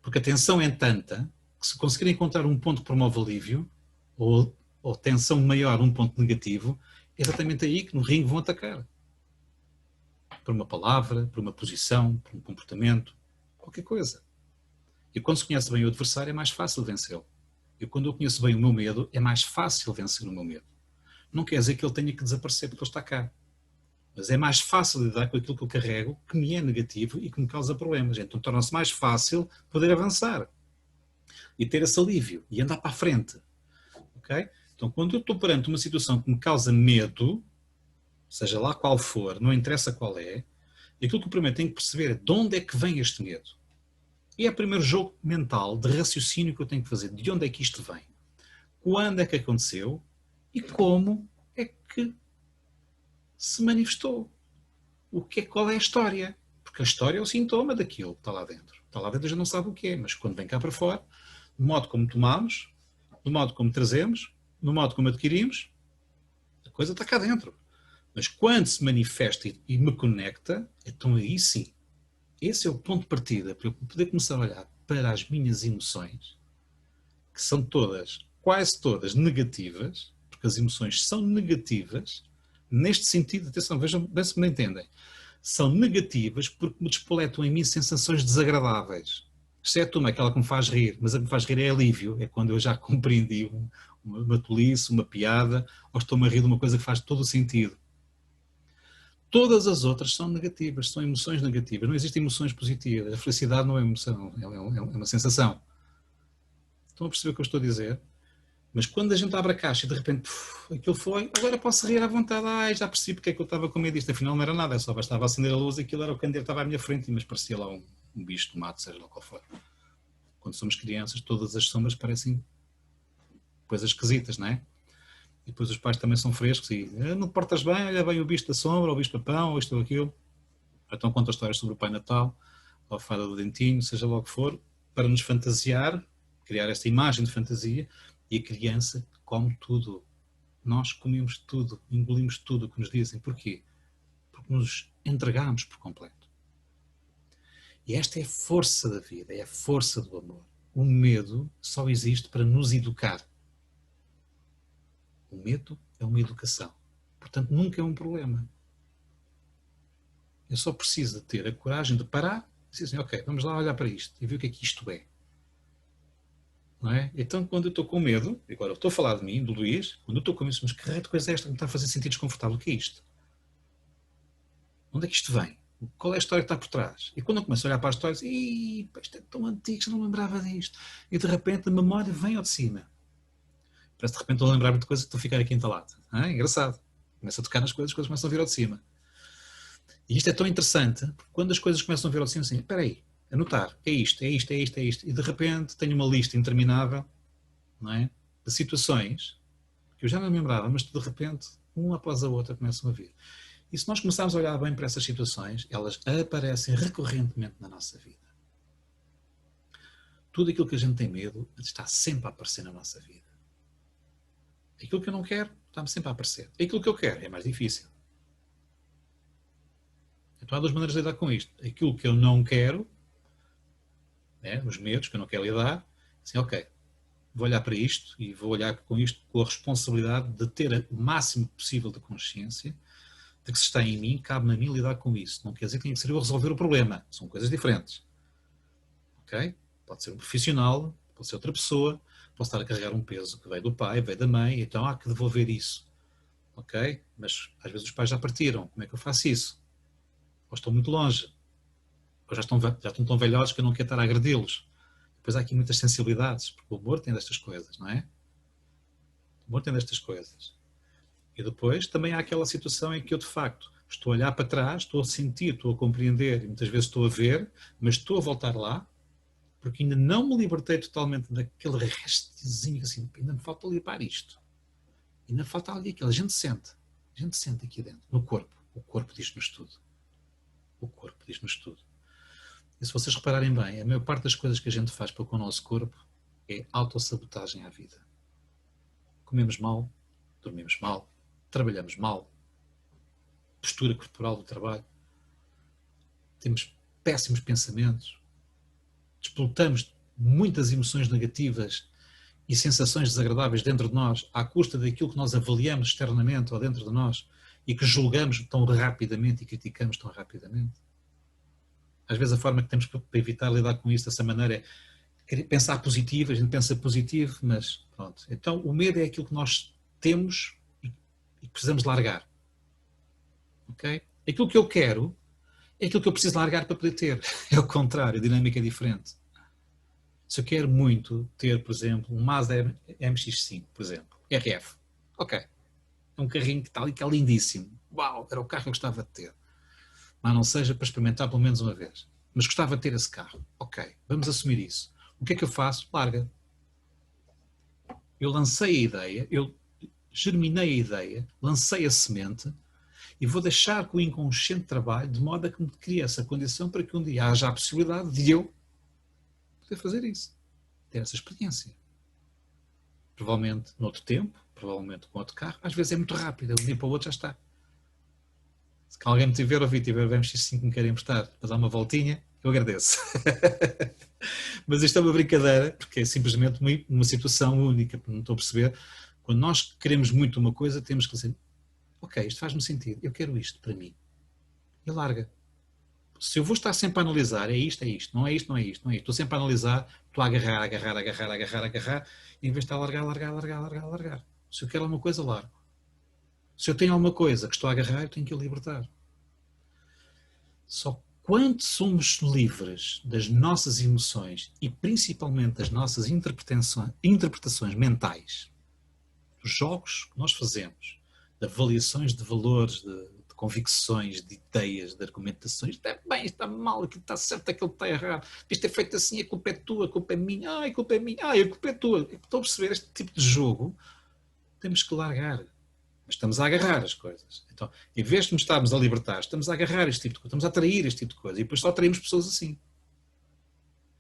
Porque a tensão é tanta que se conseguirem encontrar um ponto que promove alívio, ou tensão maior, um ponto negativo, é exatamente aí que no ringue vão atacar. Por uma palavra, por uma posição, por um comportamento, qualquer coisa. E quando se conhece bem o adversário é mais fácil vencê-lo. E quando eu conheço bem o meu medo, é mais fácil vencer o meu medo. Não quer dizer que ele tenha que desaparecer porque ele está cá. Mas é mais fácil lidar com aquilo que eu carrego, que me é negativo e que me causa problemas. Então torna-se mais fácil poder avançar. E ter esse alívio. E andar para a frente. Ok? Então quando eu estou perante uma situação que me causa medo, seja lá qual for, não interessa qual é, E aquilo que o primeiro tem que perceber é de onde é que vem este medo. E é o primeiro jogo mental de raciocínio que eu tenho que fazer. De onde é que isto vem? Quando é que aconteceu? E como é que se manifestou? Qual é a história? Porque a história é o sintoma daquilo que está lá dentro. Está lá dentro, já não sabe o que é, mas quando vem cá para fora, do modo como tomamos, do modo como trazemos, do modo como adquirimos, a coisa está cá dentro. Mas quando se manifesta e me conecta, então aí sim. Esse é o ponto de partida para eu poder começar a olhar para as minhas emoções, que são todas, quase todas, negativas, porque as emoções são negativas, neste sentido, atenção, vejam se me entendem, são negativas porque me despoletam em mim sensações desagradáveis. Exceto uma, aquela que me faz rir, mas a que me faz rir é alívio, é quando eu já compreendi uma tolice, uma piada, ou estou-me a rir de uma coisa que faz todo o sentido. Todas as outras são negativas, são emoções negativas. Não existem emoções positivas. A felicidade não é emoção, é uma sensação. Estão a perceber o que eu estou a dizer? Mas quando a gente abre a caixa e de repente aquilo foi, agora posso rir à vontade. Ai, já percebi porque é que eu estava com medo disto. Afinal não era nada, só bastava acender a luz, aquilo era o candeeiro que estava à minha frente, mas parecia lá um bicho do mato, seja lá qual for. Quando somos crianças, todas as sombras parecem coisas esquisitas, não é? E depois os pais também são frescos e não te portas bem, olha bem o bicho da sombra, ou o bicho papão, ou isto ou aquilo. Então conta histórias sobre o Pai Natal, ou a Fada do Dentinho, seja lá o que for, para nos fantasiar, criar esta imagem de fantasia, e a criança come tudo. Nós comemos tudo, engolimos tudo o que nos dizem. Porquê? Porque nos entregamos por completo. E esta é a força da vida, é a força do amor. O medo só existe para nos educar. O medo é uma educação. Portanto, nunca é um problema. Eu só preciso de ter a coragem de parar e dizer assim, ok, vamos lá olhar para isto e ver o que é que isto é. Não é? Então, quando eu estou com medo, agora eu estou a falar de mim, do Luís, quando eu estou com isso, mas que raio de coisa é esta que me está a fazer sentir desconfortável? O que é isto? Onde é que isto vem? Qual é a história que está por trás? E quando eu começo a olhar para as histórias, isto é tão antigo, já não lembrava disto. E de repente a memória vem ao de cima. Parece de repente estou a lembrar-me de coisas que estou a ficar aqui entalado. É engraçado. Começa a tocar nas coisas, as coisas começam a vir ao de cima. E isto é tão interessante, porque quando as coisas começam a vir ao de cima, assim, espera aí, anotar, é isto, é isto, é isto, é isto. E de repente tenho uma lista interminável, não é? De situações que eu já não me lembrava, mas de repente, uma após a outra, começam a vir. E se nós começarmos a olhar bem para essas situações, elas aparecem recorrentemente na nossa vida. Tudo aquilo que a gente tem medo está sempre a aparecer na nossa vida. Aquilo que eu não quero está sempre a aparecer. Aquilo que eu quero é mais difícil. Então há duas maneiras de lidar com isto. Aquilo que eu não quero, né, os medos que eu não quero lidar, assim, ok, vou olhar para isto e vou olhar com isto com a responsabilidade de ter o máximo possível de consciência de que se está em mim, cabe-me a mim lidar com isso. Não quer dizer que tenha que ser eu a resolver o problema. São coisas diferentes. Ok? Pode ser um profissional, pode ser outra pessoa, posso estar a carregar um peso que veio do pai, veio da mãe, então há que devolver isso. Ok? Mas às vezes os pais já partiram. Como é que eu faço isso? Ou estão muito longe. Ou já estão tão velhotes que eu não quero estar a agredi-los. Depois há aqui muitas sensibilidades, porque o amor tem destas coisas, não é? O amor tem destas coisas. E depois também há aquela situação em que eu, de facto, estou a olhar para trás, estou a sentir, estou a compreender, e muitas vezes estou a ver, mas estou a voltar lá, porque ainda não me libertei totalmente daquele restezinho, assim, ainda me falta limpar isto. Ainda falta ali aquilo. A gente sente aqui dentro, no corpo. O corpo diz-nos tudo. O corpo diz-nos tudo. E se vocês repararem bem, a maior parte das coisas que a gente faz para com o nosso corpo é autossabotagem à vida. Comemos mal, dormimos mal, trabalhamos mal, postura corporal do trabalho, temos péssimos pensamentos, despoltamos muitas emoções negativas e sensações desagradáveis dentro de nós à custa daquilo que nós avaliamos externamente ou dentro de nós e que julgamos tão rapidamente e criticamos tão rapidamente. Às vezes a forma que temos para evitar lidar com isso dessa maneira é pensar positivo, a gente pensa positivo, mas pronto. Então o medo é aquilo que nós temos e precisamos largar. Ok? Aquilo que eu quero é aquilo que eu preciso largar para poder ter. É o contrário, a dinâmica é diferente. Se eu quero muito ter, por exemplo, um Mazda MX-5, por exemplo, RF, ok. É um carrinho que está ali, que é lindíssimo. Uau, era o carro que eu gostava de ter. mas não seja para experimentar pelo menos uma vez. Mas gostava de ter esse carro. Ok, vamos assumir isso. O que é que eu faço? Larga. Eu lancei a ideia, eu germinei a ideia, lancei a semente e vou deixar que o inconsciente trabalhe de modo a que me crie essa condição para que um dia haja a possibilidade de eu poder fazer isso, ter essa experiência. Provavelmente noutro tempo, provavelmente com outro carro, às vezes é muito rápido, de um dia para o outro já está. Se alguém me tiver ouvido, tiver o MX-5 que me quer emprestar para dar uma voltinha, eu agradeço. Mas isto é uma brincadeira, porque é simplesmente uma situação única, não estou a perceber. Quando nós queremos muito uma coisa, temos que dizer, ok, isto faz-me sentido, eu quero isto para mim. E larga. Se eu vou estar sempre a analisar, é isto, não é isto, não é isto, não é isto, estou sempre a analisar, estou a agarrar, e em vez de estar a largar. Se eu quero alguma coisa, largo. Se eu tenho alguma coisa que estou a agarrar, eu tenho que a libertar. Só quando somos livres das nossas emoções e principalmente das nossas interpretações mentais, dos jogos que nós fazemos, de avaliações de valores, de convicções, de ideias, de argumentações, isto é bem, isto está mal, aquilo está certo, aquilo está errado, isto é feito assim, a culpa é tua, a culpa é minha, a culpa é minha, a culpa é tua. Estou a perceber, este tipo de jogo temos que largar. Mas estamos a agarrar as coisas. Então, em vez de nos estarmos a libertar, estamos a agarrar este tipo de coisa, estamos a atrair este tipo de coisa, e depois só atraímos pessoas assim.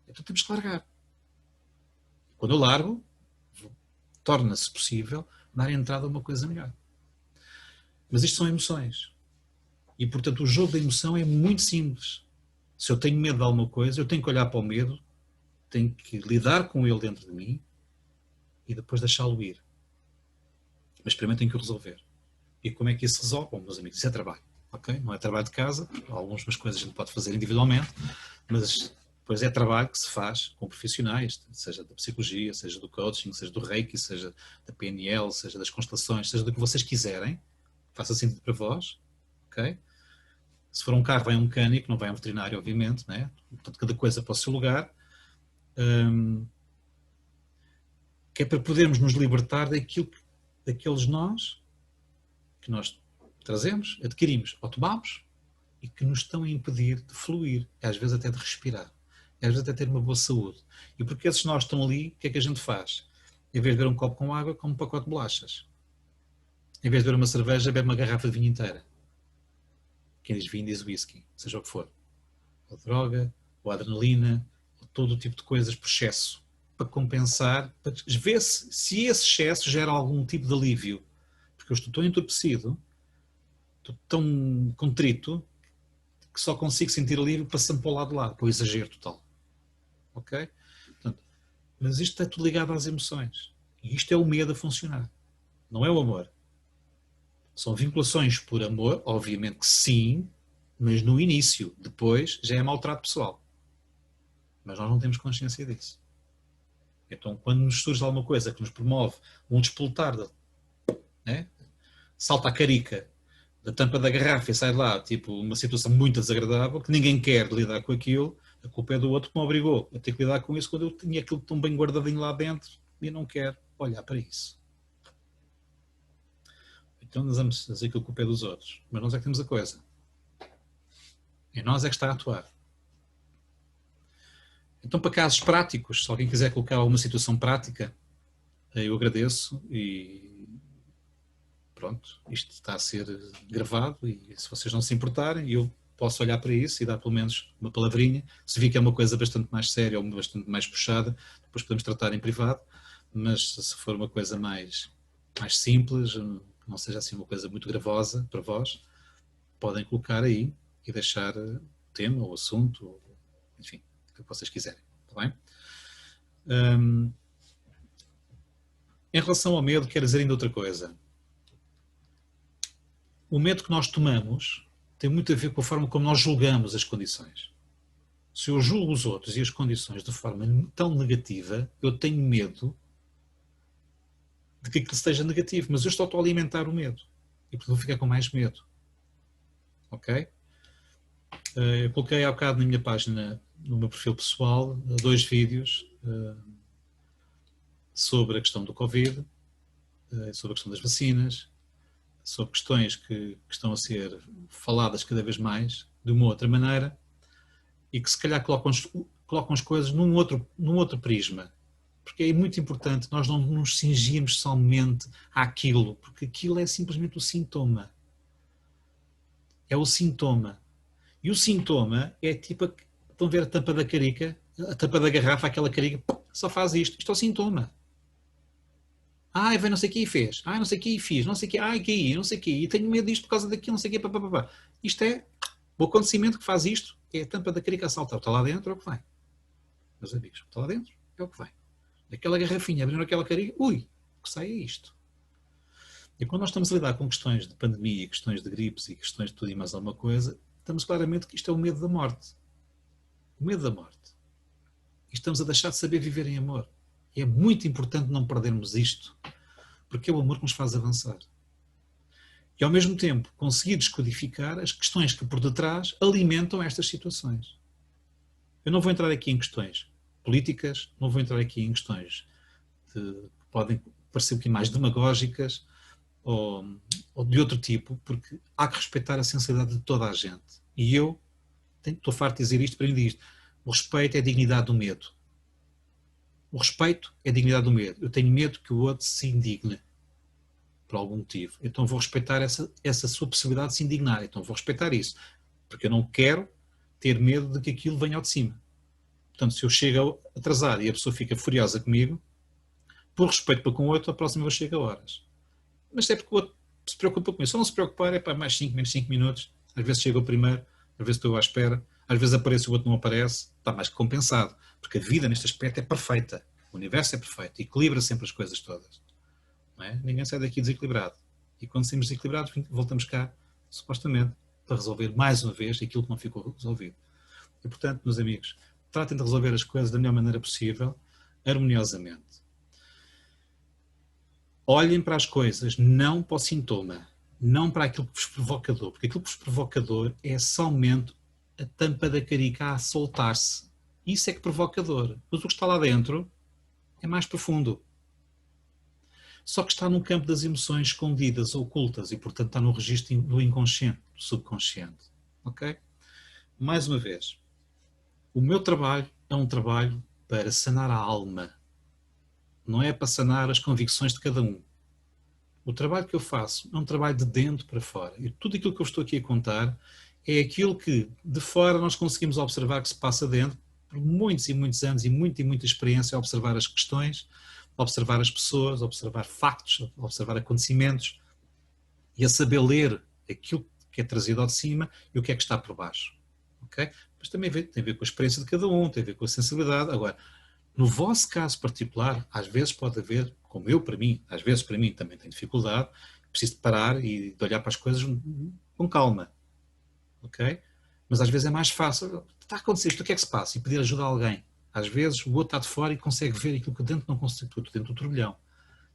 Então temos que largar. Quando eu largo, torna-se possível dar entrada a uma coisa melhor. Mas isto são emoções. E, portanto, o jogo da emoção é muito simples. Se eu tenho medo de alguma coisa, eu tenho que olhar para o medo, tenho que lidar com ele dentro de mim e depois deixá-lo ir. Mas primeiro tenho que o resolver. E como é que isso se resolve? Bom, meus amigos, isso é trabalho. Okay? Não é trabalho de casa, algumas coisas a gente pode fazer individualmente, mas depois é trabalho que se faz com profissionais, seja da psicologia, seja do coaching, seja do Reiki, seja da PNL, seja das constelações, seja do que vocês quiserem, faça sentido para vós, ok? Se for um carro, vai um mecânico, não vai um veterinário, obviamente, né? Portanto, cada coisa para o seu lugar, que é para podermos nos libertar daqueles nós que nós trazemos, adquirimos ou tomamos e que nos estão a impedir de fluir, e às vezes até de respirar, e às vezes até ter uma boa saúde. E porque esses nós estão ali, o que é que a gente faz? Em vez de beber um copo com água, come um pacote de bolachas. Em vez de beber uma cerveja, bebe uma garrafa de vinho inteira. Quem diz vinho diz whisky, seja o que for. Ou droga, ou adrenalina, ou todo o tipo de coisas por excesso, para compensar, para ver se esse excesso gera algum tipo de alívio. Porque eu estou tão entorpecido, estou tão contrito, que só consigo sentir alívio passando para o lado de lá, para o exagero total. Ok? Portanto, mas isto está tudo ligado às emoções. E isto é o medo a funcionar. Não é o amor. São vinculações por amor, obviamente que sim, mas no início. Depois já é maltrato pessoal. Mas nós não temos consciência disso. Então, quando nos surge alguma coisa que nos promove um despoltar, né? Salta a carica da tampa da garrafa e sai de lá, tipo, uma situação muito desagradável, que ninguém quer lidar com aquilo, a culpa é do outro que me obrigou a ter que lidar com isso quando eu tinha aquilo tão bem guardadinho lá dentro e não quero olhar para isso. Então nós vamos dizer que a culpa é dos outros, mas nós é que temos a coisa. É nós é que está a atuar. Então, para casos práticos, se alguém quiser colocar alguma situação prática, eu agradeço e pronto, isto está a ser gravado e se vocês não se importarem, eu posso olhar para isso e dar pelo menos uma palavrinha. Se vir que é uma coisa bastante mais séria ou bastante mais puxada, depois podemos tratar em privado, mas se for uma coisa mais simples, não seja assim uma coisa muito gravosa para vós, podem colocar aí e deixar o tema, o assunto, enfim, o que vocês quiserem, está bem? Em relação ao medo, quero dizer ainda outra coisa. O medo que nós tomamos tem muito a ver com a forma como nós julgamos as condições. Se eu julgo os outros e as condições de forma tão negativa, eu tenho medo de que aquilo seja negativo, mas eu estou a alimentar o medo e portanto vou ficar com mais medo. Ok? Eu coloquei há bocado na minha página, no meu perfil pessoal, 2 vídeos sobre a questão do Covid, sobre a questão das vacinas, sobre questões que estão a ser faladas cada vez mais de uma outra maneira e que se calhar colocam as coisas num outro prisma. Porque é muito importante nós não nos cingirmos somente àquilo, porque aquilo é simplesmente o sintoma. É o sintoma. E o sintoma é tipo, estão a ver a tampa da carica, a tampa da garrafa, aquela carica, só faz isto. Isto é o sintoma. Ai, vai não sei o que e fez. Ai, não sei o que e fiz. Não sei o que. Ai, caí, não sei o que. E tenho medo disto por causa daquilo, não sei o que. Pá, pá, pá, pá. Isto é, o acontecimento que faz isto é a tampa da carica a saltar. Está lá dentro, é o que vai. Meus amigos, está lá dentro, é o que vai. Daquela garrafinha, abrindo aquela carica, ui, o que sai é isto. E quando nós estamos a lidar com questões de pandemia, questões de gripes e questões de tudo e mais alguma coisa, estamos claramente que isto é o medo da morte. O medo da morte. E estamos a deixar de saber viver em amor. E é muito importante não perdermos isto, porque é o amor que nos faz avançar. E ao mesmo tempo conseguir descodificar as questões que por detrás alimentam estas situações. Eu não vou entrar aqui em questões políticas, não vou entrar aqui em questões que podem parecer um bocadinho mais demagógicas ou de outro tipo, porque há que respeitar a sensibilidade de toda a gente. E eu estou farto de dizer isto, aprendi isto. O respeito é a dignidade do medo. O respeito é a dignidade do medo. Eu tenho medo que o outro se indigne por algum motivo. Então vou respeitar essa sua possibilidade de se indignar. Então vou respeitar isso. Porque eu não quero ter medo de que aquilo venha ao de cima. Portanto, se eu chego atrasado e a pessoa fica furiosa comigo, por respeito para com o outro, a próxima vez chega a horas. Mas é porque o outro se preocupa com isso. Se eu não se preocupar, é para mais 5, menos 5 minutos. Às vezes chega o primeiro, às vezes estou à espera, às vezes aparece e o outro não aparece. Está mais que compensado. Porque a vida neste aspecto é perfeita. O universo é perfeito. Equilibra sempre as coisas todas. Não é? Ninguém sai daqui desequilibrado. E quando saímos desequilibrados, voltamos cá, supostamente, para resolver mais uma vez aquilo que não ficou resolvido. E, portanto, meus amigos, tratem de resolver as coisas da melhor maneira possível, harmoniosamente. Olhem para as coisas, não para o sintoma, não para aquilo que vos provoca dor, porque aquilo que vos provoca dor é somente a tampa da carica a soltar-se. Isso é que provoca dor. Mas o que está lá dentro é mais profundo. Só que está num campo das emoções escondidas, ocultas, e portanto está no registro do inconsciente, do subconsciente. Ok? Mais uma vez, o meu trabalho é um trabalho para sanar a alma. Não é para sanar as convicções de cada um. O trabalho que eu faço é um trabalho de dentro para fora. E tudo aquilo que eu estou aqui a contar é aquilo que de fora nós conseguimos observar que se passa dentro por muitos e muitos anos e muita experiência a observar as questões, a observar as pessoas, a observar factos, a observar acontecimentos e a saber ler aquilo que é trazido ao de cima e o que é que está por baixo. Okay? Mas também tem a ver com a experiência de cada um, tem a ver com a sensibilidade. Agora, no vosso caso particular, às vezes pode haver, como eu para mim, às vezes para mim também tenho dificuldade, preciso de parar e de olhar para as coisas com calma. Ok? Mas às vezes é mais fácil. Está a acontecer isto, o que é que se passa? E pedir ajuda a alguém. Às vezes o outro está de fora e consegue ver aquilo que dentro não consegue, tudo dentro do turbilhão.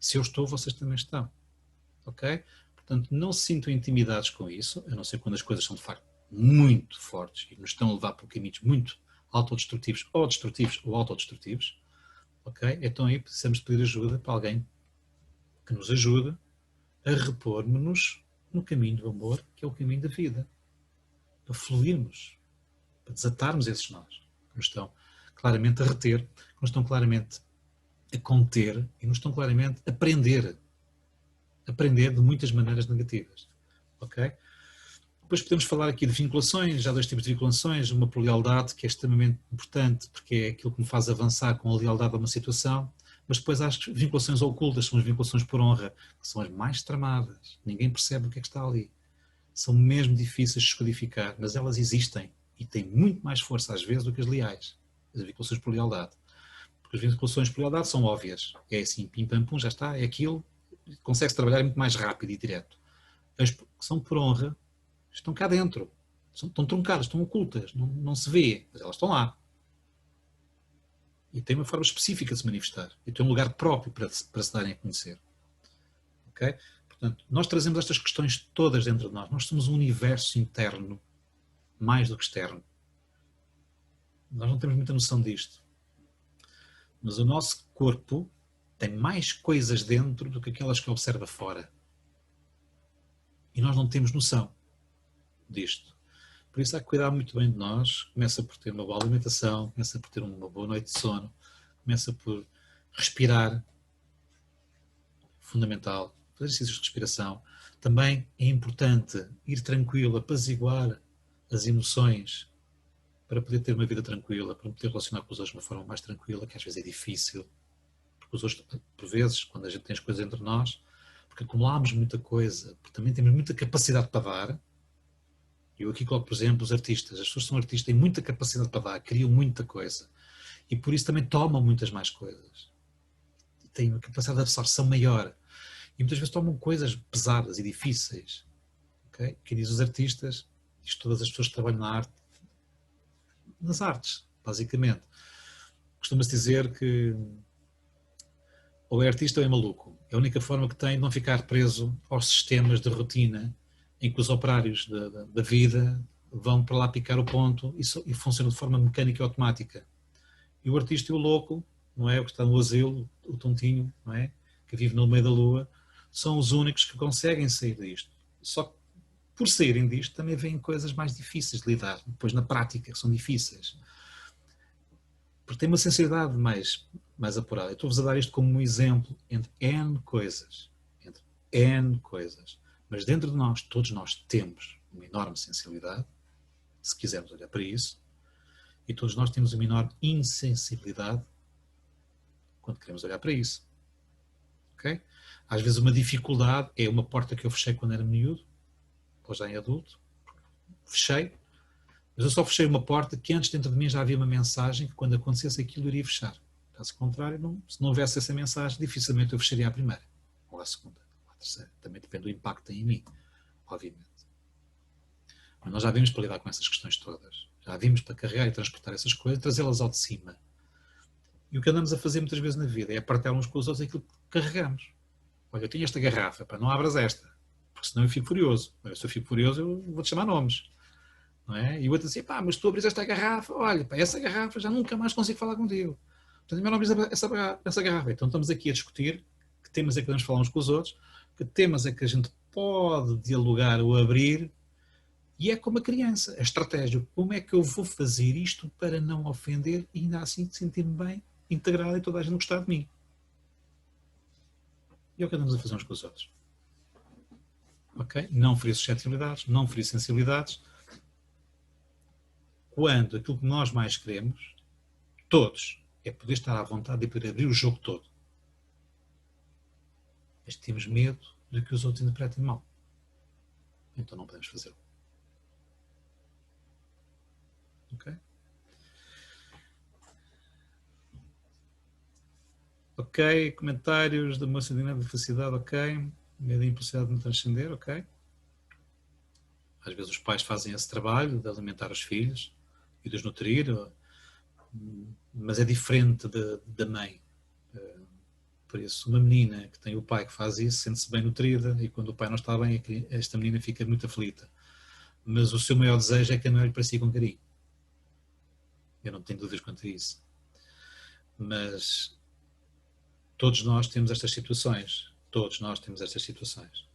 Se eu estou, vocês também estão. Ok? Portanto, não se sintam intimidados com isso, a não ser quando as coisas são de facto muito fortes e nos estão a levar por caminhos muito autodestrutivos ou destrutivos ou autodestrutivos. Ok? Então aí precisamos pedir ajuda para alguém que nos ajude a repor-nos no caminho do amor, que é o caminho da vida. Para fluirmos, para desatarmos esses nós que nos estão claramente a reter, que nos estão claramente a conter e nos estão claramente a aprender de muitas maneiras negativas. Ok? Depois podemos falar aqui de vinculações, já há dois tipos de vinculações, uma por lealdade, que é extremamente importante, porque é aquilo que me faz avançar com a lealdade a uma situação, mas depois há as vinculações ocultas, são as vinculações por honra, que são as mais tramadas, ninguém percebe o que é que está ali. São mesmo difíceis de descodificar, mas elas existem e têm muito mais força às vezes do que as leais, as vinculações por lealdade. Porque as vinculações por lealdade são óbvias, é assim, pim pam pum, já está, é aquilo, consegue-se trabalhar muito mais rápido e direto. As que são por honra estão cá dentro, estão truncadas, estão ocultas, não se vê, mas elas estão lá. E têm uma forma específica de se manifestar, e têm um lugar próprio para se darem a conhecer. Ok? Portanto, nós trazemos estas questões todas dentro de nós. Nós somos um universo interno, mais do que externo. Nós não temos muita noção disto. Mas o nosso corpo tem mais coisas dentro do que aquelas que observa fora. E nós não temos noção disto. Por isso há que cuidar muito bem de nós. Começa por ter uma boa alimentação, começa por ter uma boa noite de sono, começa por respirar, fundamental, fazer exercícios de respiração. Também é importante ir tranquilo, apaziguar as emoções para poder ter uma vida tranquila, para poder relacionar com os outros de uma forma mais tranquila, que às vezes é difícil, porque os outros, por vezes, quando a gente tem as coisas entre nós, porque acumulamos muita coisa, porque também temos muita capacidade para dar. Eu aqui coloco, por exemplo, os artistas. As pessoas que são artistas têm muita capacidade para dar, criam muita coisa. E por isso também tomam muitas mais coisas. E têm uma capacidade de absorção maior. E muitas vezes tomam coisas pesadas e difíceis. Okay? Quem diz os artistas, diz todas as pessoas que trabalham na arte, nas artes, basicamente. Costuma-se dizer que ou é artista ou é maluco. É a única forma que tem de não ficar preso aos sistemas de rotina em que os operários da vida vão para lá picar o ponto e funcionam de forma mecânica e automática. E o artista e o louco, não é? O que está no asilo, o tontinho, não é? Que vive no meio da lua, são os únicos que conseguem sair disto. Só que por saírem disto também vêm coisas mais difíceis de lidar, depois na prática, que são difíceis. Porque tem uma sensibilidade mais apurada. Eu estou-vos a dar isto como um exemplo entre N coisas. Entre N coisas. Mas dentro de nós, todos nós temos uma enorme sensibilidade, se quisermos olhar para isso, e todos nós temos uma enorme insensibilidade quando queremos olhar para isso. Okay? Às vezes uma dificuldade é uma porta que eu fechei quando era miúdo, ou já em adulto, fechei, mas eu só fechei uma porta que antes dentro de mim já havia uma mensagem que quando acontecesse aquilo iria fechar. Caso contrário, se não houvesse essa mensagem, dificilmente eu fecharia a primeira, ou a segunda, ou a terceira. Também depende do impacto que tem em mim, obviamente. Mas nós já vimos para lidar com essas questões todas. Já vimos para carregar e transportar essas coisas, trazê-las ao de cima. E o que andamos a fazer muitas vezes na vida é partilhar uns com os outros aquilo que carregamos. Olha, eu tenho esta garrafa, pá, não abras esta, porque senão eu fico furioso. Olha, se eu fico furioso, eu vou-te chamar nomes. Não é? E o outro assim, pá, mas tu abres esta garrafa, olha, pá, essa garrafa já nunca mais consigo falar contigo. Portanto, melhor não abrir essa garrafa. Então estamos aqui a discutir que temas é que podemos falar uns com os outros, que temas é que a gente pode dialogar ou abrir, e é como a criança, a estratégia. Como é que eu vou fazer isto para não ofender e ainda assim sentir-me bem, integrado e toda a gente gostar de mim? E é o que andamos a fazer uns com os outros. Ok? Não ferir suscetibilidades, não ferir sensibilidades. Quando aquilo que nós mais queremos, todos, é poder estar à vontade e poder abrir o jogo todo. Mas temos medo de que os outros interpretem mal. Então não podemos fazê-lo. Ok? Ok, comentários da moça de felicidade, ok. Medo da impossibilidade de me transcender, ok. Às vezes os pais fazem esse trabalho de alimentar os filhos e de os nutrir, mas é diferente da mãe. Por isso, uma menina que tem o pai que faz isso, sente-se bem nutrida, e quando o pai não está bem, esta menina fica muito aflita. Mas o seu maior desejo é que a mãe olhe para si com carinho. Eu não tenho dúvidas quanto a isso. Mas todos nós temos estas situações. Todos nós temos estas situações.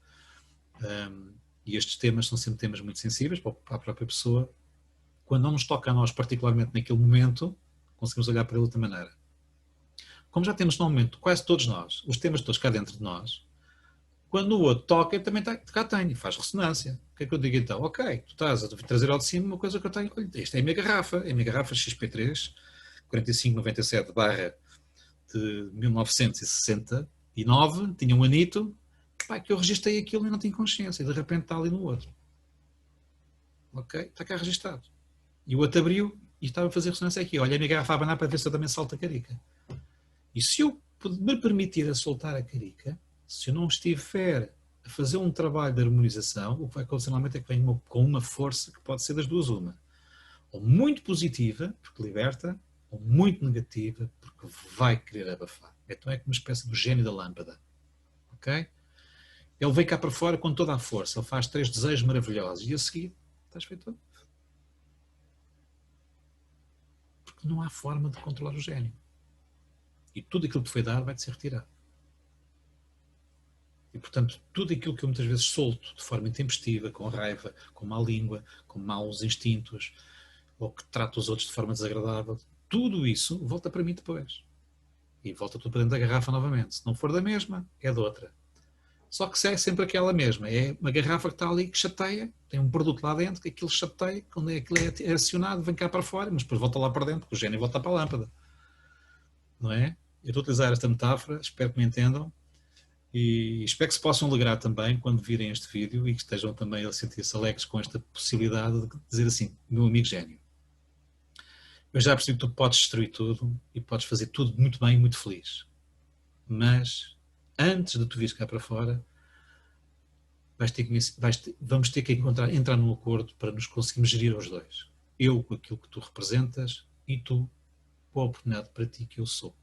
E estes temas são sempre temas muito sensíveis para a própria pessoa. Quando não nos toca a nós particularmente naquele momento, conseguimos olhar para ele de outra maneira. Como já temos no momento, quase todos nós, os temas todos cá dentro de nós, quando o outro toca, ele também cá tem e faz ressonância. O que é que eu digo então? Ok, tu estás a trazer ao de cima uma coisa que eu tenho. Olha, esta é a minha garrafa XP3 4597 barra de 1969, tinha um anito, pá, que eu registrei aquilo e não tinha consciência, e de repente está ali no outro. Ok? Está cá registado. E o outro abriu e estava a fazer ressonância aqui. Olha a minha garrafa a abanar para ver se eu também salto a carica. E se eu me permitir a soltar a carica, se eu não estiver a fazer um trabalho de harmonização, o que vai acontecer normalmente é que vem com uma força que pode ser das duas uma. Ou muito positiva, porque liberta, ou muito negativa, porque vai querer abafar. Então é como uma espécie do gênio da lâmpada. Ok? Ele vem cá para fora com toda a força, ele faz 3 desejos maravilhosos e a seguir estás feito. Porque não há forma de controlar o gênio. E tudo aquilo que foi dado vai-te ser retirado. portanto, tudo aquilo que eu muitas vezes solto de forma intempestiva, com raiva, com má língua, com maus instintos, ou que trato os outros de forma desagradável, tudo isso volta para mim depois. E volta tudo para dentro da garrafa novamente. Se não for da mesma, é de outra. Só que se é sempre aquela mesma. É uma garrafa que está ali que chateia, tem um produto lá dentro que aquilo chateia, quando aquilo é acionado, vem cá para fora, mas depois volta lá para dentro, porque o gênio volta para a lâmpada. Não é? Eu estou a utilizar esta metáfora, espero que me entendam. E espero que se possam alegrar também quando virem este vídeo e que estejam também a sentir-se alegres com esta possibilidade de dizer assim, meu amigo gênio, eu já percebi que tu podes destruir tudo e podes fazer tudo muito bem e muito feliz. Mas, antes de tu vires cá para fora, vamos ter que entrar num acordo para nos conseguirmos gerir os dois. Eu com aquilo que tu representas e tu com a oportunidade para ti que eu sou.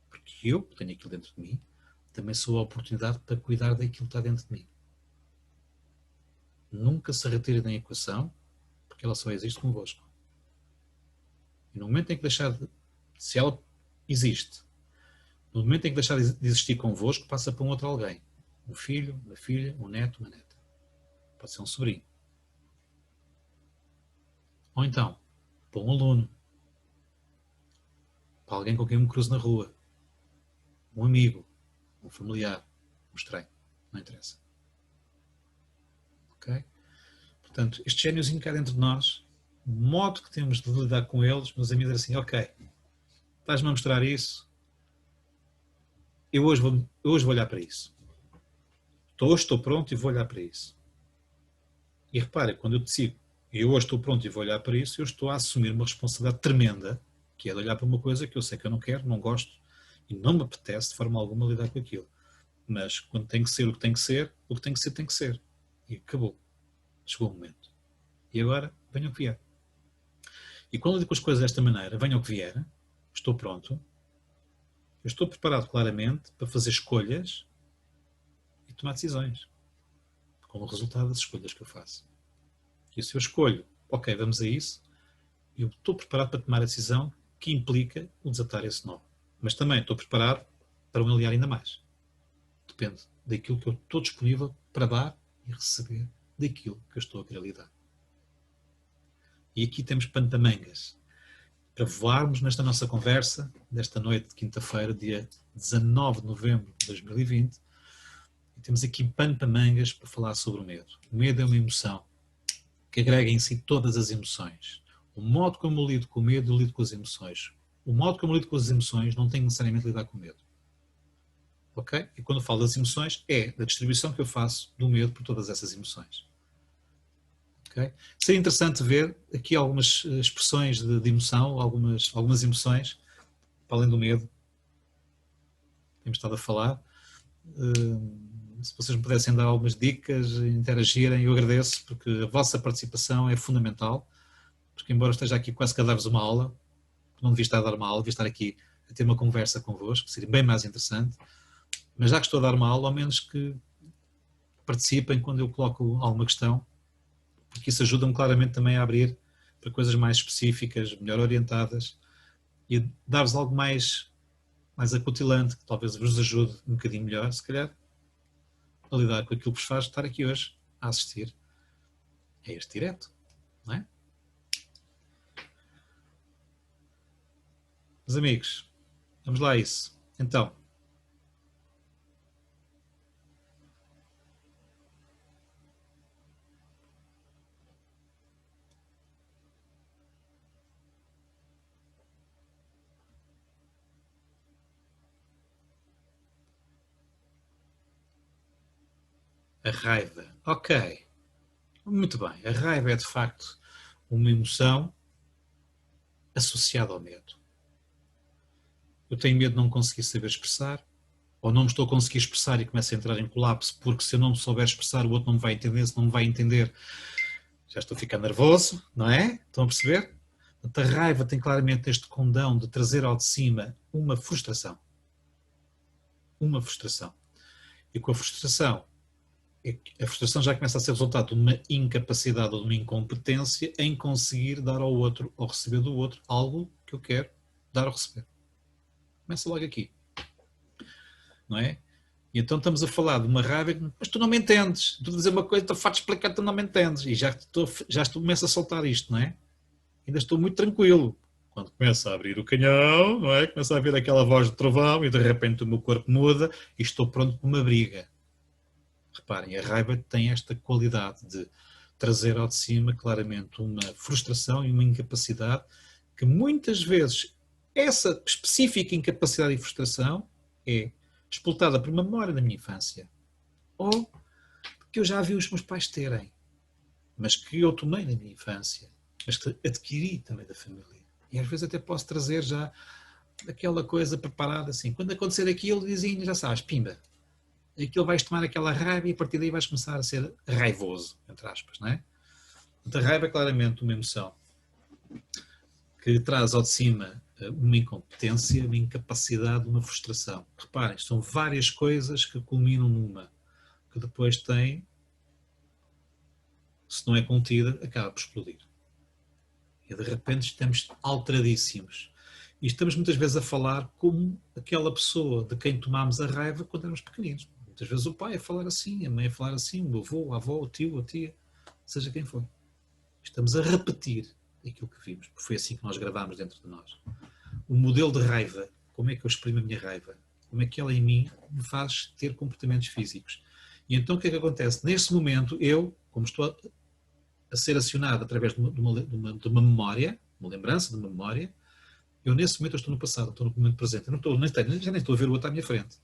Porque eu, que tenho aquilo dentro de mim, também sou a oportunidade para cuidar daquilo que está dentro de mim. Nunca se retire da equação, porque ela só existe convosco. E no momento em que deixar de... Se ela existe, no momento em que deixar de existir convosco, passa para um outro alguém. Um filho, uma filha, um neto, uma neta. Pode ser um sobrinho. Ou então, para um aluno. Para alguém com quem me cruzo na rua. Um amigo. Um familiar. Um estranho. Não interessa. Ok? Portanto, este gêniozinho cá dentro de nós, o modo que temos de lidar com eles, meus amigos, é assim, ok, estás-me a mostrar isso, eu hoje vou olhar para isso. Hoje estou pronto e vou olhar para isso. E repare, quando eu decido, eu hoje estou pronto e vou olhar para isso, eu estou a assumir uma responsabilidade tremenda, que é de olhar para uma coisa que eu sei que eu não quero, não gosto, e não me apetece de forma alguma lidar com aquilo. Mas quando tem que ser o que tem que ser, o que tem que ser tem que ser. E acabou. Chegou o momento. E agora, venha o que vier. E quando eu digo as coisas desta maneira, venha o que vier, estou pronto, eu estou preparado claramente para fazer escolhas e tomar decisões, com o resultado das escolhas que eu faço. E se eu escolho, ok, vamos a isso, eu estou preparado para tomar a decisão que implica o desatar esse nó. Mas também estou preparado para o aliar ainda mais. Depende daquilo que eu estou disponível para dar e receber daquilo que eu estou a querer lidar. E aqui temos pantamangas para voarmos nesta nossa conversa desta noite de quinta-feira, dia 19 de novembro de 2020. E temos aqui pantamangas para falar sobre o medo. O medo é uma emoção que agrega em si todas as emoções. O modo como eu lido com o medo, eu lido com as emoções. O modo como eu lido com as emoções não tem necessariamente lidar com o medo. Ok? E quando eu falo das emoções, é da distribuição que eu faço do medo por todas essas emoções. Okay? Seria interessante ver aqui algumas expressões de emoção, algumas emoções, para além do medo, temos estado a falar. Se vocês me pudessem dar algumas dicas, interagirem, eu agradeço, porque a vossa participação é fundamental, porque embora esteja aqui quase que a dar-vos uma aula, não devia estar a dar uma aula, devia estar aqui a ter uma conversa convosco, seria bem mais interessante, mas já que estou a dar uma aula, ao menos que participem quando eu coloco alguma questão, porque isso ajuda-me claramente também a abrir para coisas mais específicas, melhor orientadas e dar-vos algo mais acutilante, que talvez vos ajude um bocadinho melhor, se calhar, a lidar com aquilo que vos faz estar aqui hoje a assistir a este direto, não é? Meus amigos, vamos lá a isso. Então, a raiva. Ok. Muito bem. A raiva é de facto uma emoção associada ao medo. Eu tenho medo de não conseguir saber expressar, ou não me estou a conseguir expressar e começo a entrar em colapso, porque se eu não me souber expressar, o outro não me vai entender, se não me vai entender, já estou a ficar nervoso, não é? Estão a perceber? Portanto, a raiva tem claramente este condão de trazer ao de cima uma frustração. Uma frustração. E com a frustração já começa a ser resultado de uma incapacidade ou de uma incompetência em conseguir dar ao outro, ou receber do outro, algo que eu quero dar ou receber. Começa logo aqui. Não é? E então estamos a falar de uma raiva, mas tu não me entendes. Estou a dizer uma coisa, estou farto de explicar, tu não me entendes. E já estou começo a soltar isto, não é? Ainda estou muito tranquilo. Quando começa a abrir o canhão, não é? Começa a ver aquela voz de trovão e de repente o meu corpo muda e estou pronto para uma briga. Reparem, a raiva tem esta qualidade de trazer ao de cima claramente uma frustração e uma incapacidade que muitas vezes essa específica incapacidade e frustração é explotada por uma memória da minha infância ou que eu já vi os meus pais terem, mas que eu tomei na minha infância, mas que adquiri também da família. E às vezes até posso trazer já aquela coisa preparada assim. Quando acontecer aquilo, vizinho, já sabes, pimba. Aquilo vais tomar aquela raiva e a partir daí vais começar a ser raivoso, entre aspas, não é? Portanto, a raiva é claramente uma emoção que traz ao de cima uma incompetência, uma incapacidade, uma frustração. Reparem, são várias coisas que culminam numa, que depois tem, se não é contida, acaba por explodir. E de repente estamos alteradíssimos. E estamos muitas vezes a falar como aquela pessoa de quem tomámos a raiva quando éramos pequeninos. Muitas vezes o pai a falar assim, a mãe a falar assim, o avô, a avó, o tio, a tia, seja quem for. Estamos a repetir aquilo que vimos, porque foi assim que nós gravámos dentro de nós. O modelo de raiva, como é que eu exprimo a minha raiva? Como é que ela em mim me faz ter comportamentos físicos? E então o que é que acontece? Nesse momento, eu, como estou a ser acionado através de uma memória, uma lembrança de uma memória, eu nesse momento eu estou no passado, estou no momento presente. Eu não estou, já nem estou a ver o outro à minha frente.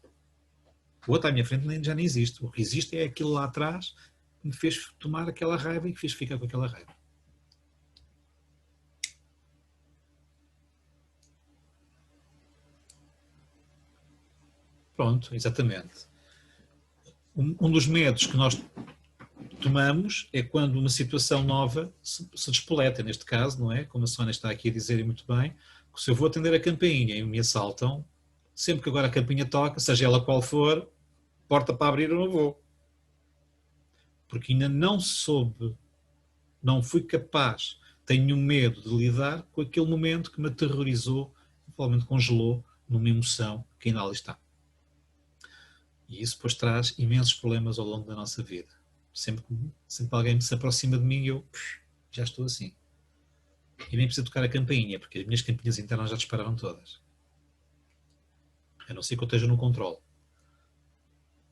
O outro à minha frente já nem existe. O que existe é aquilo lá atrás que me fez tomar aquela raiva e que fez ficar com aquela raiva. Pronto, exatamente. Um dos medos que nós tomamos é quando uma situação nova se despoleta, neste caso, não é? Como a Sónia está aqui a dizer e muito bem, que se eu vou atender a campainha e me assaltam, sempre que agora a campainha toca, seja ela qual for, porta para abrir eu não vou. Porque ainda não soube, não fui capaz, tenho medo de lidar com aquele momento que me aterrorizou, provavelmente congelou numa emoção que ainda ali está. E isso depois traz imensos problemas ao longo da nossa vida. Sempre que alguém se aproxima de mim, eu já estou assim. E nem preciso tocar a campainha, porque as minhas campainhas internas já dispararam todas. A não ser que eu esteja no controle.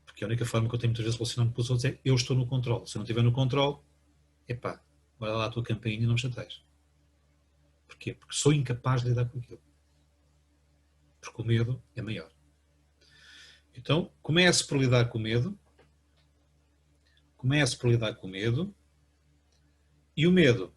Porque a única forma que eu tenho muitas vezes de relacionar-me com os outros é eu estou no controle. Se eu não estiver no controle, epá, guarda lá a tua campainha e não me chateias. Porquê? Porque sou incapaz de lidar com aquilo. Porque o medo é maior. Então, comece por lidar com o medo. Comece por lidar com o medo. E o medo,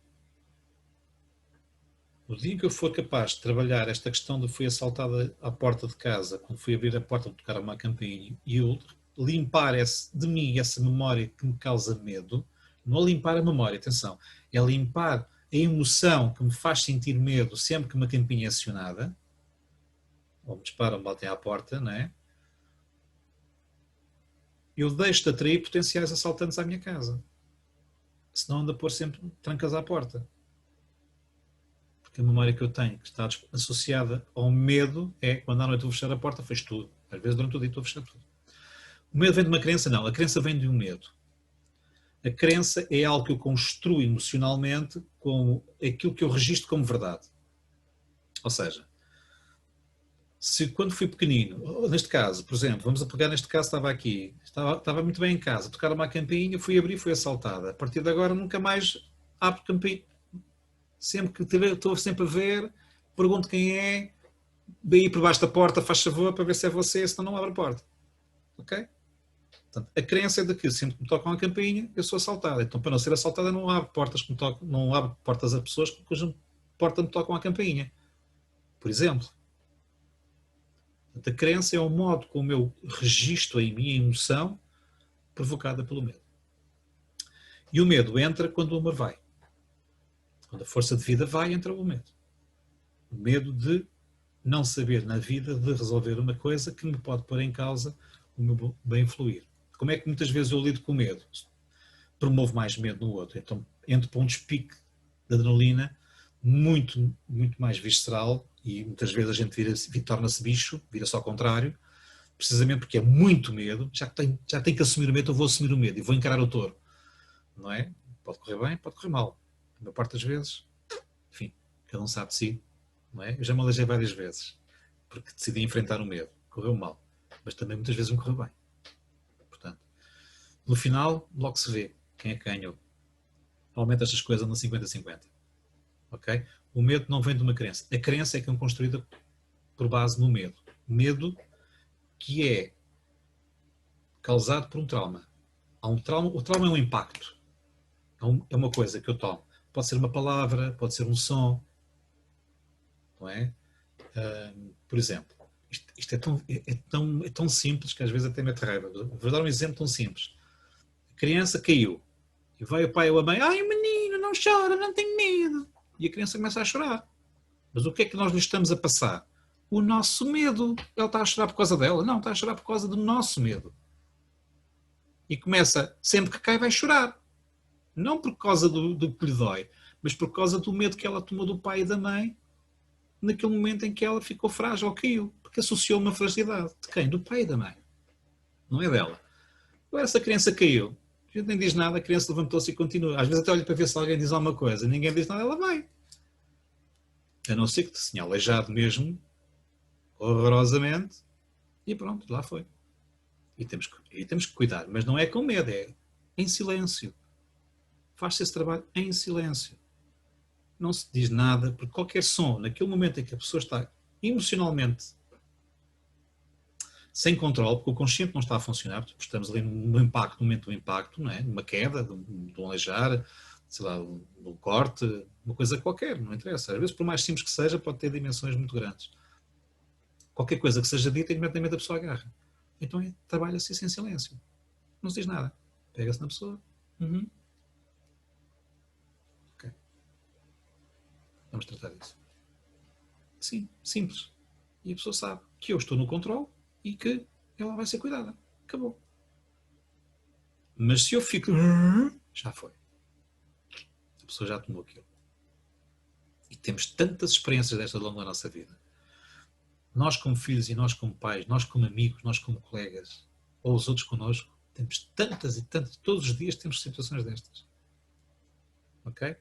no dia em que eu for capaz de trabalhar esta questão de fui assaltada à porta de casa, quando fui abrir a porta de tocar uma campainha, e eu limpar de mim essa memória que me causa medo, não é limpar a memória, atenção, é limpar a emoção que me faz sentir medo sempre que uma campainha é acionada, ou me disparam, batem à porta, não é? Eu deixo de atrair potenciais assaltantes à minha casa. Senão ando a pôr sempre trancas à porta. Porque a memória que eu tenho, que está associada ao medo, é quando à noite vou fechar a porta, fecho tudo. Às vezes durante o dia estou a fechar tudo. O medo vem de uma crença? Não. A crença vem de um medo. A crença é algo que eu construo emocionalmente com aquilo que eu registro como verdade. Ou seja, se quando fui pequenino, neste caso, por exemplo, vamos a pegar neste caso, estava muito bem em casa, tocaram uma campainha, fui abrir, fui assaltada. A partir de agora nunca mais abro campainha. Sempre que tiver, estou sempre a ver, pergunto quem é, daí por baixo da porta, faz favor, para ver se é você, senão não abre a porta. Ok? Portanto, a crença é de que sempre que me tocam a campainha, eu sou assaltada. Então, para não ser assaltada, não abro portas que me tocam, não abro portas a pessoas cuja porta me tocam a campainha. Por exemplo. Portanto, a crença é o modo como eu registro em mim a emoção provocada pelo medo. E o medo entra quando o amor vai. Quando a força de vida vai, entra o medo. O medo de não saber na vida de resolver uma coisa que me pode pôr em causa o meu bem fluir. Como é que muitas vezes eu lido com o medo? Promovo mais medo no outro. Então entro para um despique de adrenalina muito mais visceral e muitas vezes a gente torna-se bicho, vira-se ao contrário precisamente porque é muito medo, já tem que assumir o medo, eu vou assumir o medo e vou encarar o touro. Não é? Pode correr bem, pode correr mal. A maior parte das vezes, enfim, cada um sabe de si. Não é? Eu já me aleijei várias vezes, porque decidi enfrentar o medo. Correu mal, mas também muitas vezes me correu bem. Portanto, no final, logo se vê quem é que ganhou. Normalmente estas coisas andam 50-50. Ok? O medo não vem de uma crença. A crença é que é construída por base no medo. Medo que é causado por um trauma. Há um trauma. O trauma é um impacto. É uma coisa que eu tomo. Pode ser uma palavra, pode ser um som. Não é? Por exemplo, isto é tão simples que às vezes até me aterra. Vou dar um exemplo tão simples. A criança caiu. E vai o pai ou a mãe. Ai, menino, não chora, não tem medo. E a criança começa a chorar. Mas o que é que nós lhe estamos a passar? O nosso medo. Ele está a chorar por causa dela? Não, está a chorar por causa do nosso medo. E começa, sempre que cai, vai chorar. Não por causa do que lhe dói, mas por causa do medo que ela tomou do pai e da mãe naquele momento em que ela ficou frágil ou caiu. Porque associou uma fragilidade. De quem? Do pai e da mãe. Não é dela. Agora, essa criança caiu. A gente nem diz nada, a criança levantou-se e continua. Às vezes até olha para ver se alguém diz alguma coisa. Ninguém diz nada, ela vai. A não ser que te tenha aleijado mesmo, horrorosamente, e pronto, lá foi. E temos que cuidar. Mas não é com medo, é em silêncio. Faz-se esse trabalho em silêncio. Não se diz nada, porque qualquer som, naquele momento em que a pessoa está emocionalmente sem controle, porque o consciente não está a funcionar, porque estamos ali no impacto, no momento do impacto, não é? Numa queda, de um aleijar, sei lá, um corte, uma coisa qualquer, não interessa. Às vezes, por mais simples que seja, pode ter dimensões muito grandes. Qualquer coisa que seja dita, imediatamente a pessoa agarra. Então trabalha-se isso em silêncio. Não se diz nada. Pega-se na pessoa. Uhum. Ok. Vamos tratar disso. Sim, simples. E a pessoa sabe que eu estou no controle e que ela vai ser cuidada. Acabou. Mas se eu fico. Já foi. A pessoa já tomou aquilo. E temos tantas experiências destas ao longo da nossa vida. Nós como filhos e nós como pais, nós como amigos, nós como colegas, ou os outros connosco, temos tantas e tantas, todos os dias temos situações destas. Ok?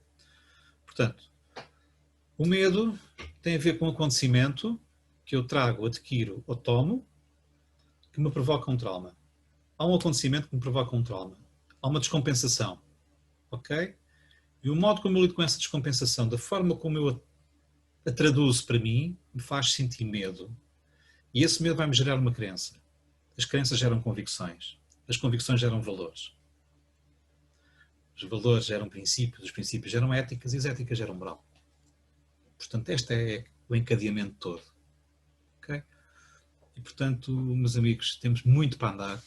Portanto, o medo tem a ver com um acontecimento que eu trago, adquiro ou tomo, que me provoca um trauma. Há um acontecimento que me provoca um trauma. Há uma descompensação. Ok? E o modo como eu lido com essa descompensação, da forma como eu a traduzo para mim, me faz sentir medo. E esse medo vai-me gerar uma crença. As crenças geram convicções. As convicções geram valores. Os valores geram princípios, os princípios geram éticas e as éticas geram moral. Portanto, este é o encadeamento todo. Okay? E, portanto, meus amigos, temos muito para andar.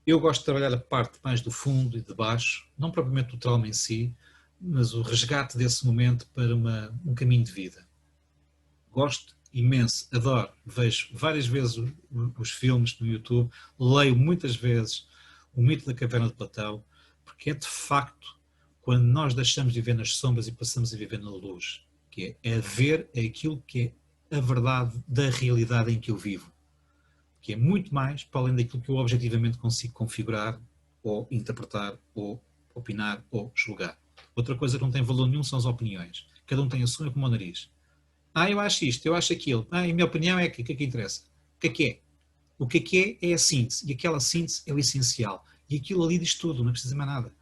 Eu gosto de trabalhar a parte mais do fundo e de baixo, não propriamente o trauma em si, mas o resgate desse momento para um caminho de vida. Gosto imenso, adoro, vejo várias vezes os filmes no YouTube, leio muitas vezes o mito da caverna de Platão, porque é de facto quando nós deixamos de viver nas sombras e passamos a viver na luz, que é ver aquilo que é a verdade da realidade em que eu vivo, que é muito mais para além daquilo que eu objetivamente consigo configurar, ou interpretar, ou opinar, ou julgar. Outra coisa que não tem valor nenhum são as opiniões. Cada um tem a sua como o nariz. Eu acho isto, eu acho aquilo. A minha opinião é que o que é que interessa? O que é? O que é a síntese. E aquela síntese é o essencial. E aquilo ali diz tudo, não precisa mais nada.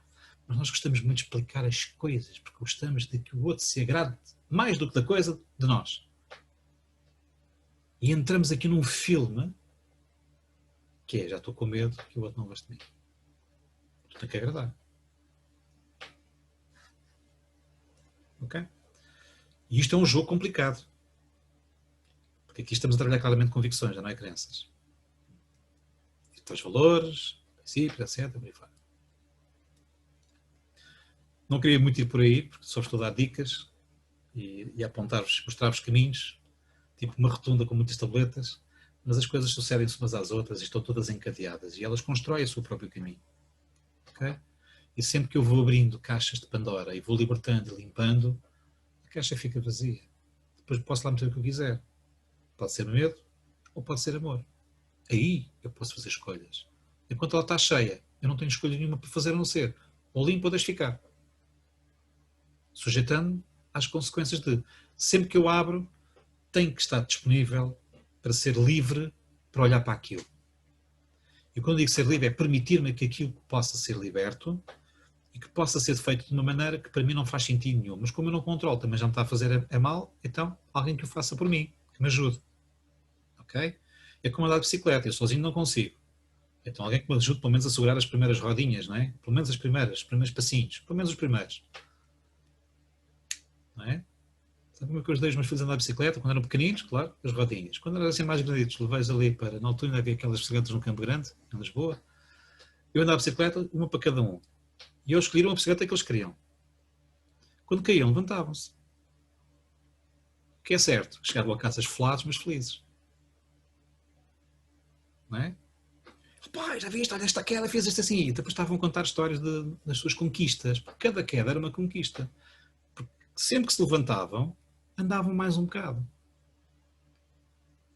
Mas nós gostamos muito de explicar as coisas, porque gostamos de que o outro se agrade mais do que da coisa de nós. E entramos aqui num filme que é, já estou com medo que o outro não goste de mim. Tu tem que agradar. Ok? E isto é um jogo complicado. Porque aqui estamos a trabalhar claramente convicções, já não é crenças. E os valores, princípios, etc. Não queria muito ir por aí, porque só estou a dar dicas e apontar-vos, mostrar-vos caminhos, tipo uma rotunda com muitas tabletas, mas as coisas sucedem-se umas às outras e estão todas encadeadas e elas constroem o seu próprio caminho. Okay? E sempre que eu vou abrindo caixas de Pandora e vou libertando e limpando, a caixa fica vazia. Depois posso lá meter o que eu quiser. Pode ser medo ou pode ser amor. Aí eu posso fazer escolhas. Enquanto ela está cheia, eu não tenho escolha nenhuma para fazer a não ser ou limpo ou deixo ficar. Sujeitando às consequências de sempre que eu abro, tenho que estar disponível para ser livre para olhar para aquilo. E quando digo ser livre é permitir-me que aquilo possa ser liberto e que possa ser feito de uma maneira que para mim não faz sentido nenhum. Mas como eu não controlo, também já me está a fazer a mal, então alguém que o faça por mim, que me ajude. Ok? É como andar de bicicleta, eu sozinho não consigo. Então alguém que me ajude pelo menos a segurar as primeiras rodinhas, não é? Pelo menos as primeiras, os primeiros passinhos, pelo menos os primeiros. Não é? Sabe como é que eu ajudei os meus filhos a andar de bicicleta? Quando eram pequeninos, claro, as rodinhas. Quando eram assim mais granditos, levei-os ali para, na altura ainda havia aquelas bicicletas no Campo Grande, em Lisboa. Eu andava de bicicleta, uma para cada um. E eles escolheram a bicicleta que eles queriam. Quando caíam, levantavam-se. O que é certo, chegavam a casa esfolados, mas felizes. Não é? Pai, já viste, olha esta queda, fez isto assim. E depois estavam a contar histórias das suas conquistas. Porque cada queda era uma conquista. Porque sempre que se levantavam, andavam mais um bocado.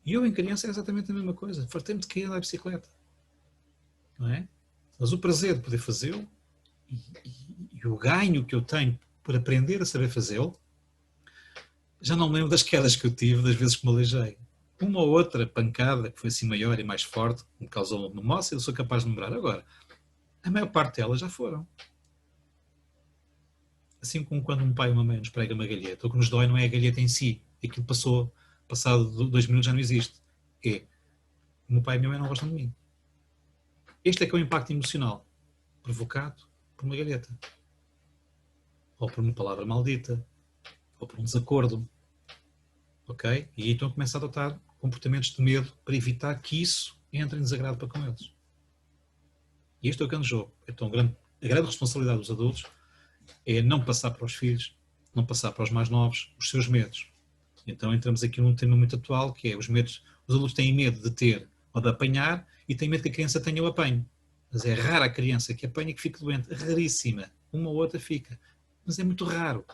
E eu, em criança, é exatamente a mesma coisa. Fartei-me de cair andar de bicicleta. Não é? Mas o prazer de poder fazê-lo e o ganho que eu tenho por aprender a saber fazê-lo, já não me lembro das quedas que eu tive, das vezes que me aleijei. Uma ou outra pancada que foi assim maior e mais forte, que me causou uma moça, eu sou capaz de lembrar. Agora, a maior parte delas já foram. Assim como quando um pai ou uma mãe nos prega uma galheta, o que nos dói não é a galheta em si, aquilo passou, passado 2 minutos já não existe. É, o meu pai e a minha mãe não gostam de mim. Este é que é o impacto emocional provocado por uma galheta. Ou por uma palavra maldita, ou por um desacordo. Ok? E então começa a adotar comportamentos de medo para evitar que isso entre em desagrado para com eles. E este é o grande jogo. Então, a grande responsabilidade dos adultos é não passar para os filhos, não passar para os mais novos os seus medos. Então entramos aqui num tema muito atual, que é os medos. Os adultos têm medo de ter ou de apanhar e têm medo que a criança tenha o apanho. Mas é rara a criança que apanha e que fique doente. Raríssima. Uma ou outra fica. Mas é muito raro.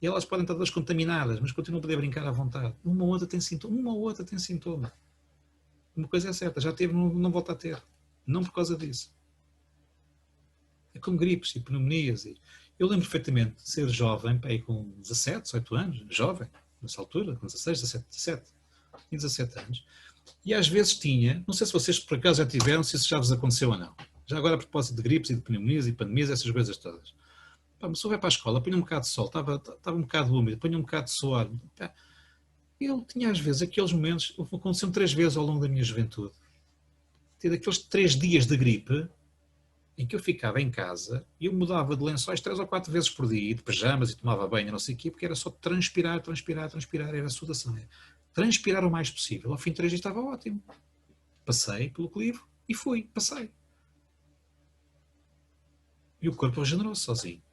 E elas podem estar todas contaminadas, mas continuam a poder brincar à vontade. Uma ou outra tem sintoma. Uma ou outra tem sintoma. Uma coisa é certa, já teve, não volta a ter. Não por causa disso. É como gripes e pneumonias. Eu lembro perfeitamente de ser jovem, aí com 17, 18 anos, jovem, nessa altura, com 16, 17, 17 e 17 anos, e às vezes tinha, não sei se vocês por acaso já tiveram, se isso já vos aconteceu ou não, já agora a propósito de gripes e de pneumonias e pandemias, essas coisas todas. Pá, mas se eu vai para a escola, punha um bocado de sol, estava um bocado úmido, punha um bocado de suor. Pá, eu tinha às vezes aqueles momentos, aconteceu 3 vezes ao longo da minha juventude, ter aqueles 3 dias de gripe, em que eu ficava em casa e eu mudava de lençóis 3 ou 4 vezes por dia, de pijamas e tomava banho, não sei o quê, porque era só transpirar, transpirar, transpirar, era sudação. Transpirar o mais possível. Ao fim de 3 dias estava ótimo. Passei pelo clivo e fui, passei. E o corpo regenerou-se sozinho.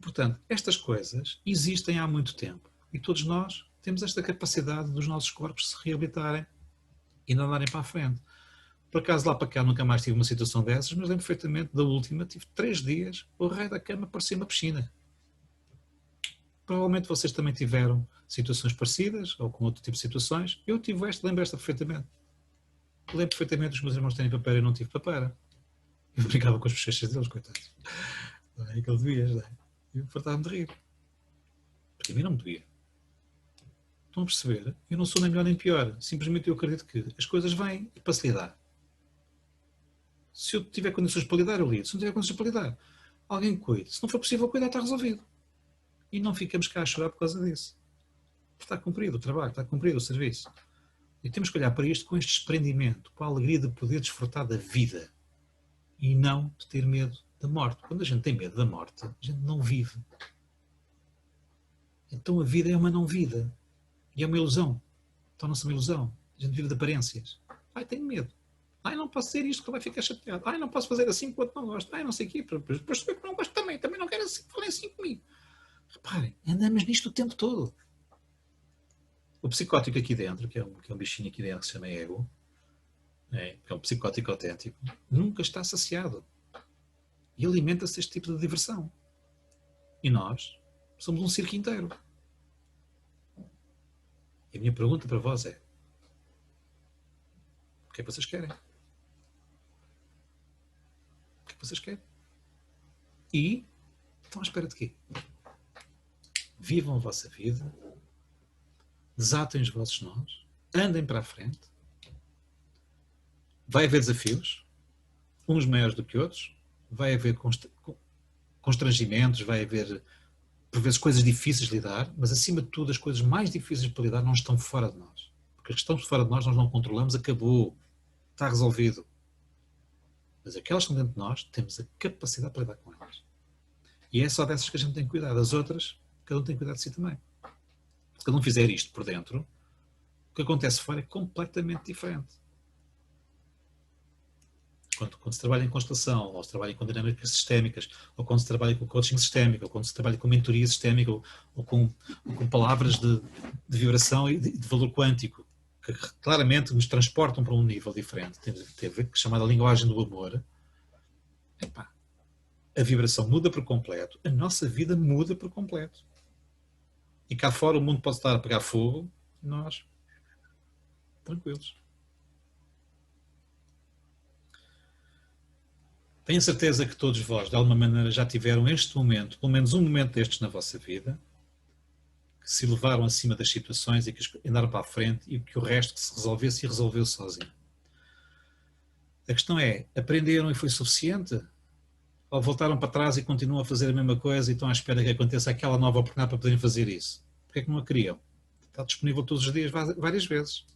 Portanto, estas coisas existem há muito tempo e todos nós temos esta capacidade dos nossos corpos se reabilitarem e não andarem para a frente. Por acaso, lá para cá, nunca mais tive uma situação dessas, mas lembro perfeitamente da última. Tive 3 dias, o raio da cama parecia uma piscina. Provavelmente vocês também tiveram situações parecidas, ou com outro tipo de situações. Eu tive esta, lembro esta perfeitamente. Lembro perfeitamente dos meus irmãos terem papeira e eu não tive papeira. Eu brincava com as bochechas deles, coitados. Não é aquele doía, não é? Eu fartava-me de rir. Porque a mim não me doía. Estão a perceber? Eu não sou nem melhor nem pior. Simplesmente eu acredito que as coisas vêm para se lidar. Se eu tiver condições para lidar, eu lido. Se não tiver condições para lidar, alguém cuide. Se não for possível cuidar, está resolvido. E não ficamos cá a chorar por causa disso. Está cumprido o trabalho, está cumprido o serviço. E temos que olhar para isto com este desprendimento, com a alegria de poder desfrutar da vida e não de ter medo da morte. Quando a gente tem medo da morte, a gente não vive. Então a vida é uma não-vida. E é uma ilusão. Torna-se uma ilusão. A gente vive de aparências. Ai, tenho medo. Ai, não posso dizer isto que vai ficar chateado. Ai, não posso fazer assim porque não gosto. Ai, não sei o quê. Depois sou eu que não gosto também. Também não quero assim. Falem assim comigo. Reparem, andamos nisto o tempo todo. O psicótico aqui dentro, que é um bichinho aqui dentro que se chama ego, que é um psicótico autêntico, nunca está saciado. E alimenta-se deste tipo de diversão. E nós somos um circo inteiro. E a minha pergunta para vós é: que é que vocês querem? O que é que vocês querem? E estão à espera de quê? Vivam a vossa vida, desatem os vossos nós, andem para a frente, vai haver desafios, uns maiores do que outros, vai haver constrangimentos, vai haver, por vezes, coisas difíceis de lidar, mas, acima de tudo, as coisas mais difíceis para lidar não estão fora de nós. Porque as que estão fora de nós não controlamos, acabou, está resolvido. Mas aquelas que estão dentro de nós, temos a capacidade para lidar com elas. E é só dessas que a gente tem que cuidar. Das outras, cada um tem que cuidar de si também. Se cada um fizer isto por dentro, o que acontece fora é completamente diferente. Quando se trabalha em constelação, ou se trabalha com dinâmicas sistémicas, ou quando se trabalha com coaching sistémico, ou quando se trabalha com mentoria sistémica, ou com palavras de vibração e de valor quântico, que claramente nos transportam para um nível diferente, tem a ver com a chamada linguagem do amor, epá, a vibração muda por completo, a nossa vida muda por completo. E cá fora o mundo pode estar a pegar fogo, nós tranquilos. Tenho certeza que todos vós, de alguma maneira, já tiveram este momento, pelo menos um momento destes na vossa vida, que se levaram acima das situações e que andaram para a frente e que o resto que se resolvesse e resolveu sozinho. A questão é, aprenderam e foi suficiente? Ou voltaram para trás e continuam a fazer a mesma coisa e estão à espera que aconteça aquela nova oportunidade para poderem fazer isso? Porquê é que não a queriam? Está disponível todos os dias, várias vezes.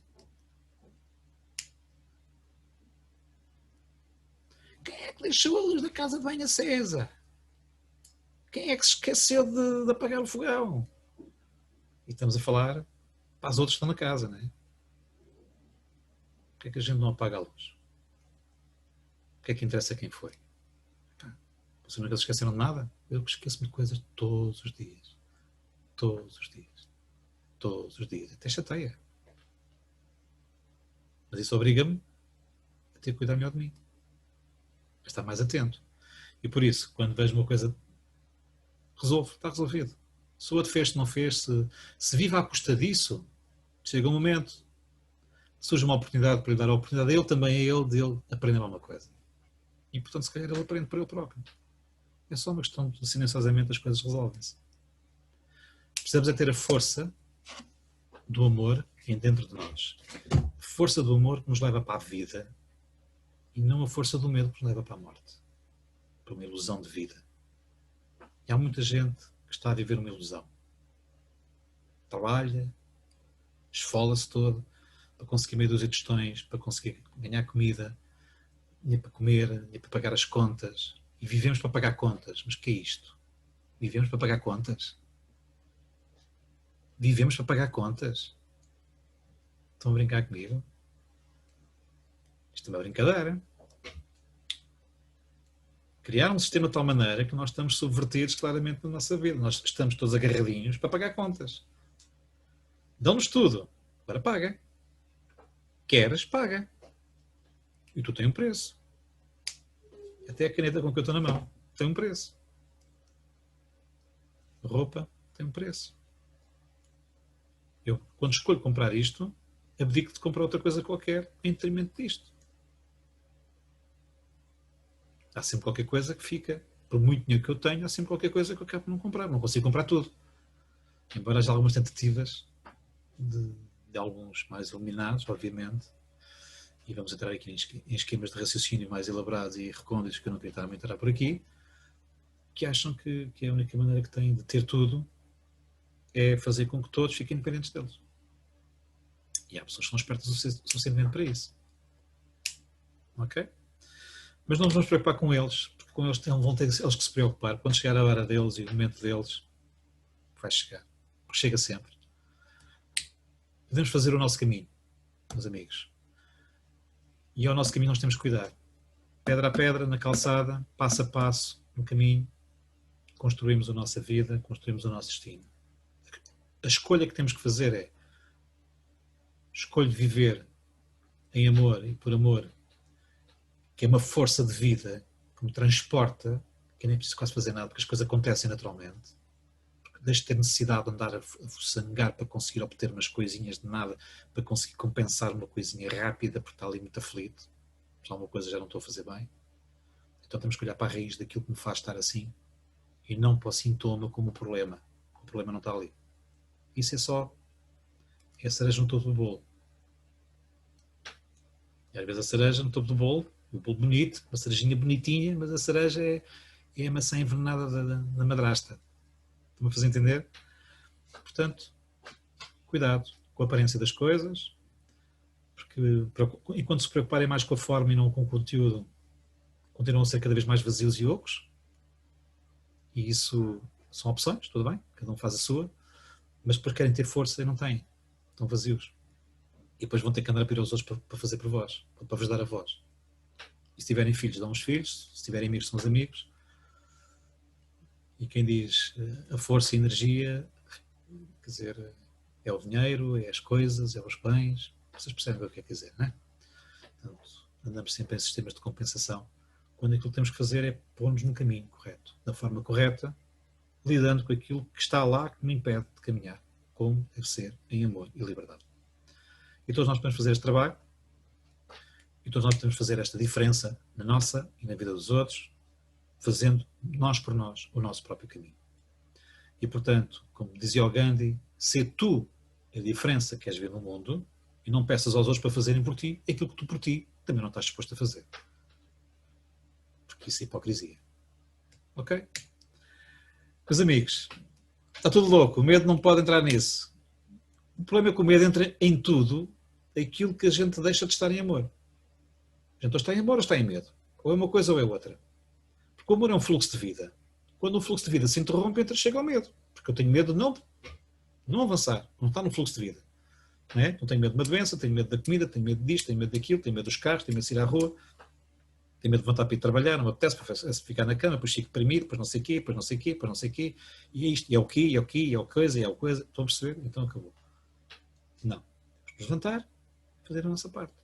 Quem é que deixou a luz da casa de banho acesa? Quem é que se esqueceu de apagar o fogão? E estamos a falar para os outros que estão na casa, não é? Porquê é que a gente não apaga a luz? O que é que interessa quem foi? Vocês nunca se esqueceram de nada? Eu esqueço-me de coisas todos os dias. Todos os dias. Todos os dias. Até chateia. Mas isso obriga-me a ter que cuidar melhor de mim. A estar mais atento. E por isso, quando vejo uma coisa, resolvo. Está resolvido. Se o outro fez, se não fez, se vive à custa disso, chega um momento, surge uma oportunidade para lhe dar a oportunidade a ele também, a ele, dele aprender alguma coisa. E portanto, se calhar ele aprende para ele próprio. É só uma questão de silenciosamente as coisas resolvem-se. Precisamos é ter a força do amor que tem dentro de nós. A força do amor que nos leva para a vida e não a força do medo que nos leva para a morte. Para uma ilusão de vida. E há muita gente que está a viver uma ilusão. Trabalha, esfola-se todo para conseguir meio dúzia de tostões, para conseguir ganhar comida, nem para comer, nem para pagar as contas. E vivemos para pagar contas. Mas o que é isto? Vivemos para pagar contas? Vivemos para pagar contas? Estão a brincar comigo? Isto é uma brincadeira. Criar um sistema de tal maneira que nós estamos subvertidos claramente na nossa vida. Nós estamos todos agarradinhos para pagar contas. Dão-nos tudo. Agora paga. Queres, paga. E tu tens um preço. Até a caneta com que eu estou na mão tem um preço. A roupa tem um preço. Eu, quando escolho comprar isto, abdico de comprar outra coisa qualquer em detrimento disto. Há sempre qualquer coisa que fica. Por muito dinheiro que eu tenho, há sempre qualquer coisa que eu acabo por não comprar. Não consigo comprar tudo. Embora haja algumas tentativas de alguns mais iluminados, obviamente, e vamos entrar aqui em esquemas de raciocínio mais elaborados e recônditos que eu não queria estar a entrar por aqui, que acham que a única maneira que têm de ter tudo é fazer com que todos fiquem independentes deles. E há pessoas que são espertas o suficientemente para isso. Ok? Mas não nos vamos preocupar com eles, porque com eles vão ter eles que se preocupar. Quando chegar a hora deles e o momento deles, vai chegar. Porque chega sempre. Podemos fazer o nosso caminho, meus amigos. E ao nosso caminho nós temos que cuidar. Pedra a pedra, na calçada, passo a passo, no caminho, construímos a nossa vida, construímos o nosso destino. A escolha que temos que fazer é: escolho viver em amor e por amor, que é uma força de vida que me transporta, que nem preciso quase fazer nada, porque as coisas acontecem naturalmente. Porque deixo de ter necessidade de andar a sangar para conseguir obter umas coisinhas de nada, para conseguir compensar uma coisinha rápida, porque está ali muito aflito. Já uma coisa já não estou a fazer bem. Então temos que olhar para a raiz daquilo que me faz estar assim e não para o sintoma como o problema. O problema não está ali. Isso é só a cereja no topo do bolo. E às vezes a cereja no topo do bolo, o bolo bonito, uma cerejinha bonitinha, mas a cereja é a maçã envenenada da madrasta. Estão-me a fazer entender? Portanto, cuidado com a aparência das coisas, porque enquanto se preocuparem mais com a forma e não com o conteúdo, continuam a ser cada vez mais vazios e ocos. E isso são opções, tudo bem, cada um faz a sua, mas depois querem ter força e não têm, estão vazios. E depois vão ter que andar a pedir aos outros para fazer por vós, para vos dar a voz. E se tiverem filhos, dão os filhos, se tiverem amigos, são os amigos. E quem diz a força e a energia, quer dizer, é o dinheiro, é as coisas, é os bens. Vocês percebem o que quer dizer, não é? Portanto, andamos sempre em sistemas de compensação, quando aquilo que temos que fazer é pôr-nos no caminho correto, da forma correta, lidando com aquilo que está lá que me impede de caminhar, como deve ser, em amor e liberdade. E todos nós podemos fazer este trabalho, e todos nós podemos fazer esta diferença na nossa e na vida dos outros, fazendo nós por nós o nosso próprio caminho. E portanto, como dizia o Gandhi, sê tu a diferença que queres ver no mundo e não peças aos outros para fazerem por ti aquilo que tu por ti também não estás disposto a fazer. Porque isso é hipocrisia. Ok? Meus amigos, está tudo louco, o medo não pode entrar nisso. O problema é que o medo entra em tudo aquilo que a gente deixa de estar em amor. A gente ou está em amor ou está em medo. Ou é uma coisa ou é outra. Porque o amor é um fluxo de vida. Quando o fluxo de vida se interrompe, chega ao medo. Porque eu tenho medo de não avançar, não está no fluxo de vida. Não é? Eu tenho medo de uma doença, tenho medo da comida, tenho medo disto, tenho medo daquilo, tenho medo dos carros, tenho medo de ir à rua, tenho medo de levantar para ir trabalhar, não me apetece para ficar na cama, depois fico deprimido, depois não sei o quê, depois não sei o quê, depois não sei o quê, e é isto, e é o quê, e é o quê, e é o coisa, e é o coisa. Estão a perceber? Então acabou. Não. Vamos levantar, fazer a nossa parte.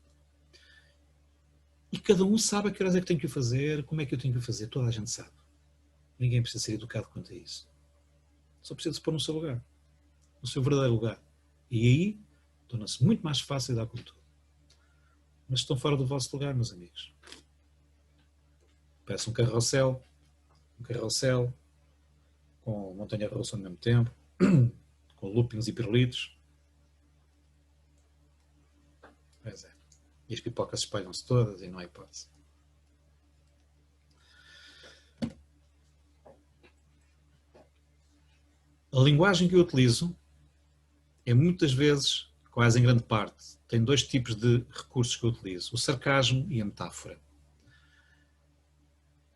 E cada um sabe a que horas é que tem que o fazer, como é que eu tenho que o fazer, toda a gente sabe. Ninguém precisa ser educado quanto a isso. Só precisa se pôr no seu lugar, no seu verdadeiro lugar. E aí torna-se muito mais fácil dar com tudo. Mas estão fora do vosso lugar, meus amigos. Parece um carrossel com montanha-russa ao mesmo tempo, com loopings e pirulitos. Pois é. E as pipocas espalham-se todas e não há hipótese. A linguagem que eu utilizo é muitas vezes, quase em grande parte, tem dois tipos de recursos que eu utilizo, o sarcasmo e a metáfora.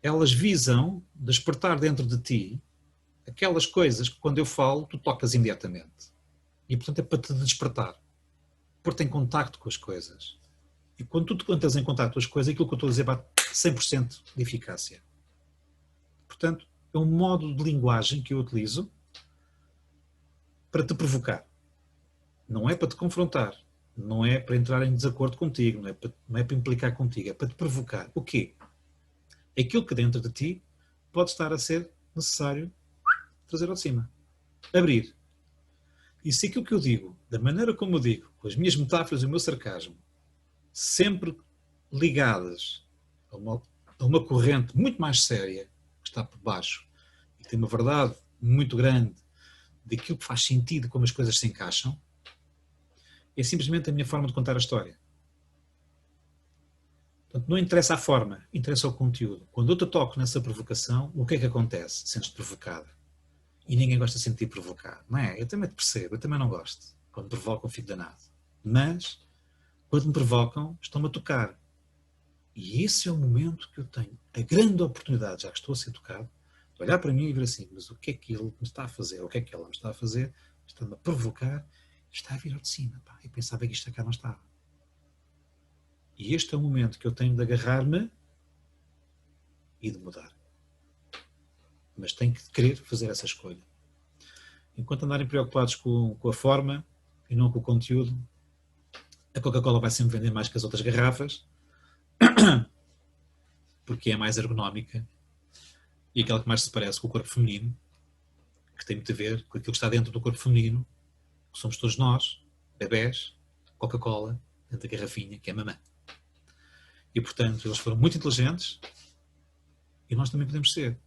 Elas visam despertar dentro de ti aquelas coisas que quando eu falo tu tocas imediatamente. E portanto é para te despertar, pôr-te em contacto com as coisas. E quando tu entras em contacto com as coisas, aquilo que eu estou a dizer bate 100% de eficácia. Portanto, é um modo de linguagem que eu utilizo para te provocar. Não é para te confrontar. Não é para entrar em desacordo contigo. Não é para implicar contigo. É para te provocar. O quê? Aquilo que dentro de ti pode estar a ser necessário trazer ao de cima. Abrir. E se aquilo que eu digo, da maneira como eu digo, com as minhas metáforas e o meu sarcasmo, sempre ligadas a uma corrente muito mais séria, que está por baixo, e que tem uma verdade muito grande daquilo que faz sentido, como as coisas se encaixam, é simplesmente a minha forma de contar a história. Portanto, não interessa a forma, interessa o conteúdo. Quando eu te toco nessa provocação, o que é que acontece? Sentes-te provocada. E ninguém gosta de sentir provocado, não é? Eu também te percebo, eu também não gosto. Quando me provocam, fico danado. Mas, quando me provocam, estão-me a tocar. E esse é o momento que eu tenho a grande oportunidade, já que estou a ser tocado, de olhar para mim e ver assim, mas o que é que ele me está a fazer? O que é que ela me está a fazer? Está-me a provocar, está a vir ao de cima. Pá. Eu pensava que isto cá não estava. E este é o momento que eu tenho de agarrar-me e de mudar. Mas tenho que querer fazer essa escolha. Enquanto andarem preocupados com a forma e não com o conteúdo, a Coca-Cola vai sempre vender mais que as outras garrafas, porque é mais ergonómica e aquela que mais se parece com o corpo feminino, que tem muito a ver com aquilo que está dentro do corpo feminino, que somos todos nós, bebés, Coca-Cola, dentro da garrafinha, que é mamã. E, portanto, eles foram muito inteligentes e nós também podemos ser.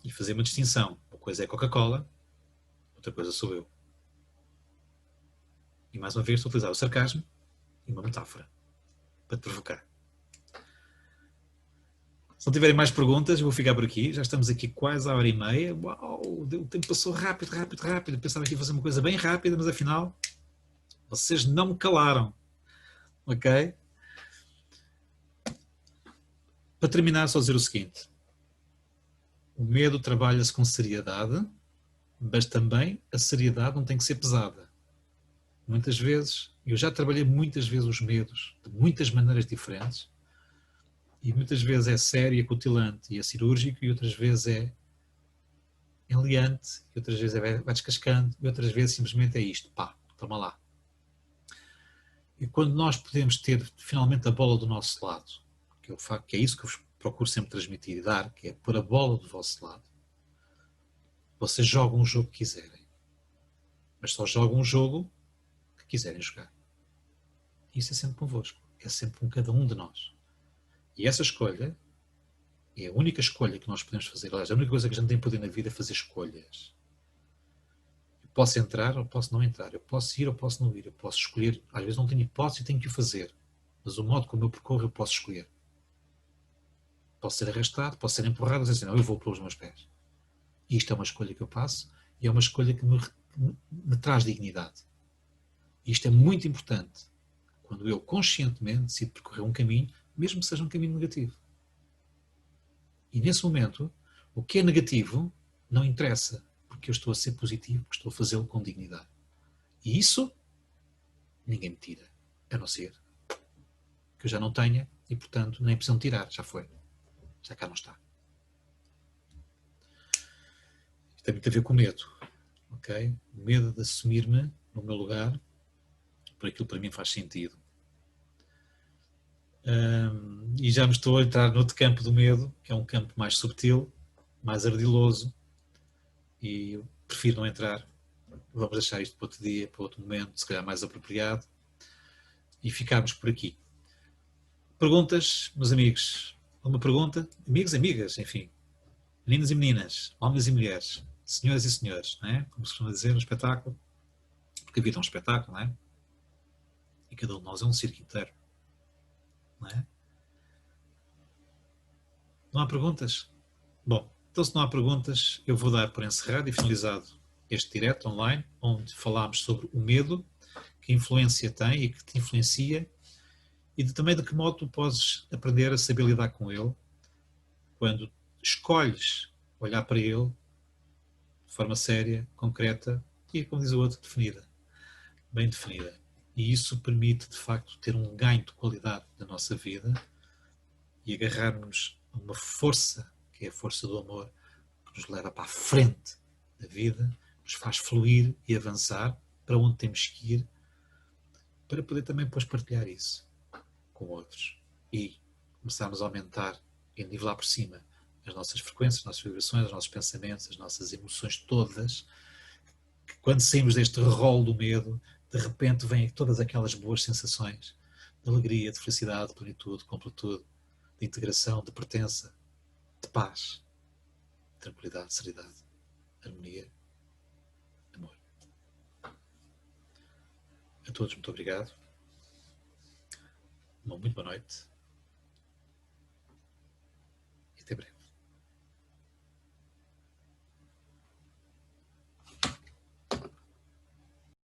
E fazer uma distinção. Uma coisa é Coca-Cola, outra coisa sou eu. E, mais uma vez, estou a utilizar o sarcasmo e uma metáfora para te provocar. Se não tiverem mais perguntas, eu vou ficar por aqui. Já estamos aqui quase à 1h30. Uau, o tempo passou rápido, rápido, rápido. Pensava que ia fazer uma coisa bem rápida, mas afinal, vocês não me calaram. Ok? Para terminar, só dizer o seguinte. O medo trabalha-se com seriedade, mas também a seriedade não tem que ser pesada. Muitas vezes, eu já trabalhei muitas vezes os medos, de muitas maneiras diferentes, e muitas vezes é sério, é cutilante e é cirúrgico, e outras vezes é enleante, e outras vezes vai descascando, e outras vezes simplesmente é isto, pá, toma lá. E quando nós podemos ter finalmente a bola do nosso lado, que é o facto, que é isso que eu vos procuro sempre transmitir e dar, que é pôr a bola do vosso lado, vocês jogam o jogo que quiserem, mas só jogam o jogo que quiserem jogar. Isso é sempre convosco, é sempre com cada um de nós. E essa escolha é a única escolha que nós podemos fazer. Aliás, a única coisa que a gente tem poder na vida é fazer escolhas. Eu posso entrar ou posso não entrar. Eu posso ir ou posso não ir. Eu posso escolher. Às vezes não tenho hipótese e tenho que o fazer. Mas o modo como eu percorro eu posso escolher. Posso ser arrastado, posso ser empurrado, mas assim, não, eu vou pelos meus pés. E isto é uma escolha que eu passo e é uma escolha que me traz dignidade. E isto é muito importante quando eu conscientemente decido percorrer um caminho, mesmo que seja um caminho negativo. E nesse momento, o que é negativo não interessa, porque eu estou a ser positivo, porque estou a fazê-lo com dignidade. E isso ninguém me tira, a não ser que eu já não tenha e, portanto, nem precisam tirar, já foi. Já cá não está. Isto tem muito a ver com o medo, ok? O medo de assumir-me no meu lugar, por aquilo que para mim faz sentido. E já me estou a entrar noutro campo do medo, que é um campo mais subtil, mais ardiloso, e eu prefiro não entrar. Vamos deixar isto para outro dia, para outro momento, se calhar mais apropriado, e ficarmos por aqui. Perguntas, meus amigos? Alguma pergunta? Amigos e amigas, enfim. Meninos e meninas, homens e mulheres, senhoras e senhores, não é? Como se costuma dizer no espetáculo, porque a vida é um espetáculo, não é? E cada um de nós é um circo inteiro, não é? Não há perguntas? Bom, então se não há perguntas, eu vou dar por encerrado e finalizado este direto online, onde falámos sobre o medo, que influência tem e que te influencia, e também de que modo tu podes aprender a saber lidar com ele, quando escolhes olhar para ele de forma séria, concreta e, como diz o outro, definida, bem definida. E isso permite, de facto, ter um ganho de qualidade na nossa vida e agarrarmos a uma força, que é a força do amor, que nos leva para a frente da vida, nos faz fluir e avançar para onde temos que ir, para poder também depois partilhar isso com outros e começarmos a aumentar e nivelar por cima as nossas frequências, as nossas vibrações, os nossos pensamentos, as nossas emoções todas, que quando saímos deste rol do medo, de repente vêm todas aquelas boas sensações de alegria, de felicidade, de plenitude, de completude, de integração, de pertença, de paz, de tranquilidade, serenidade, harmonia, amor. A todos, muito obrigado. Uma muito boa noite e até breve.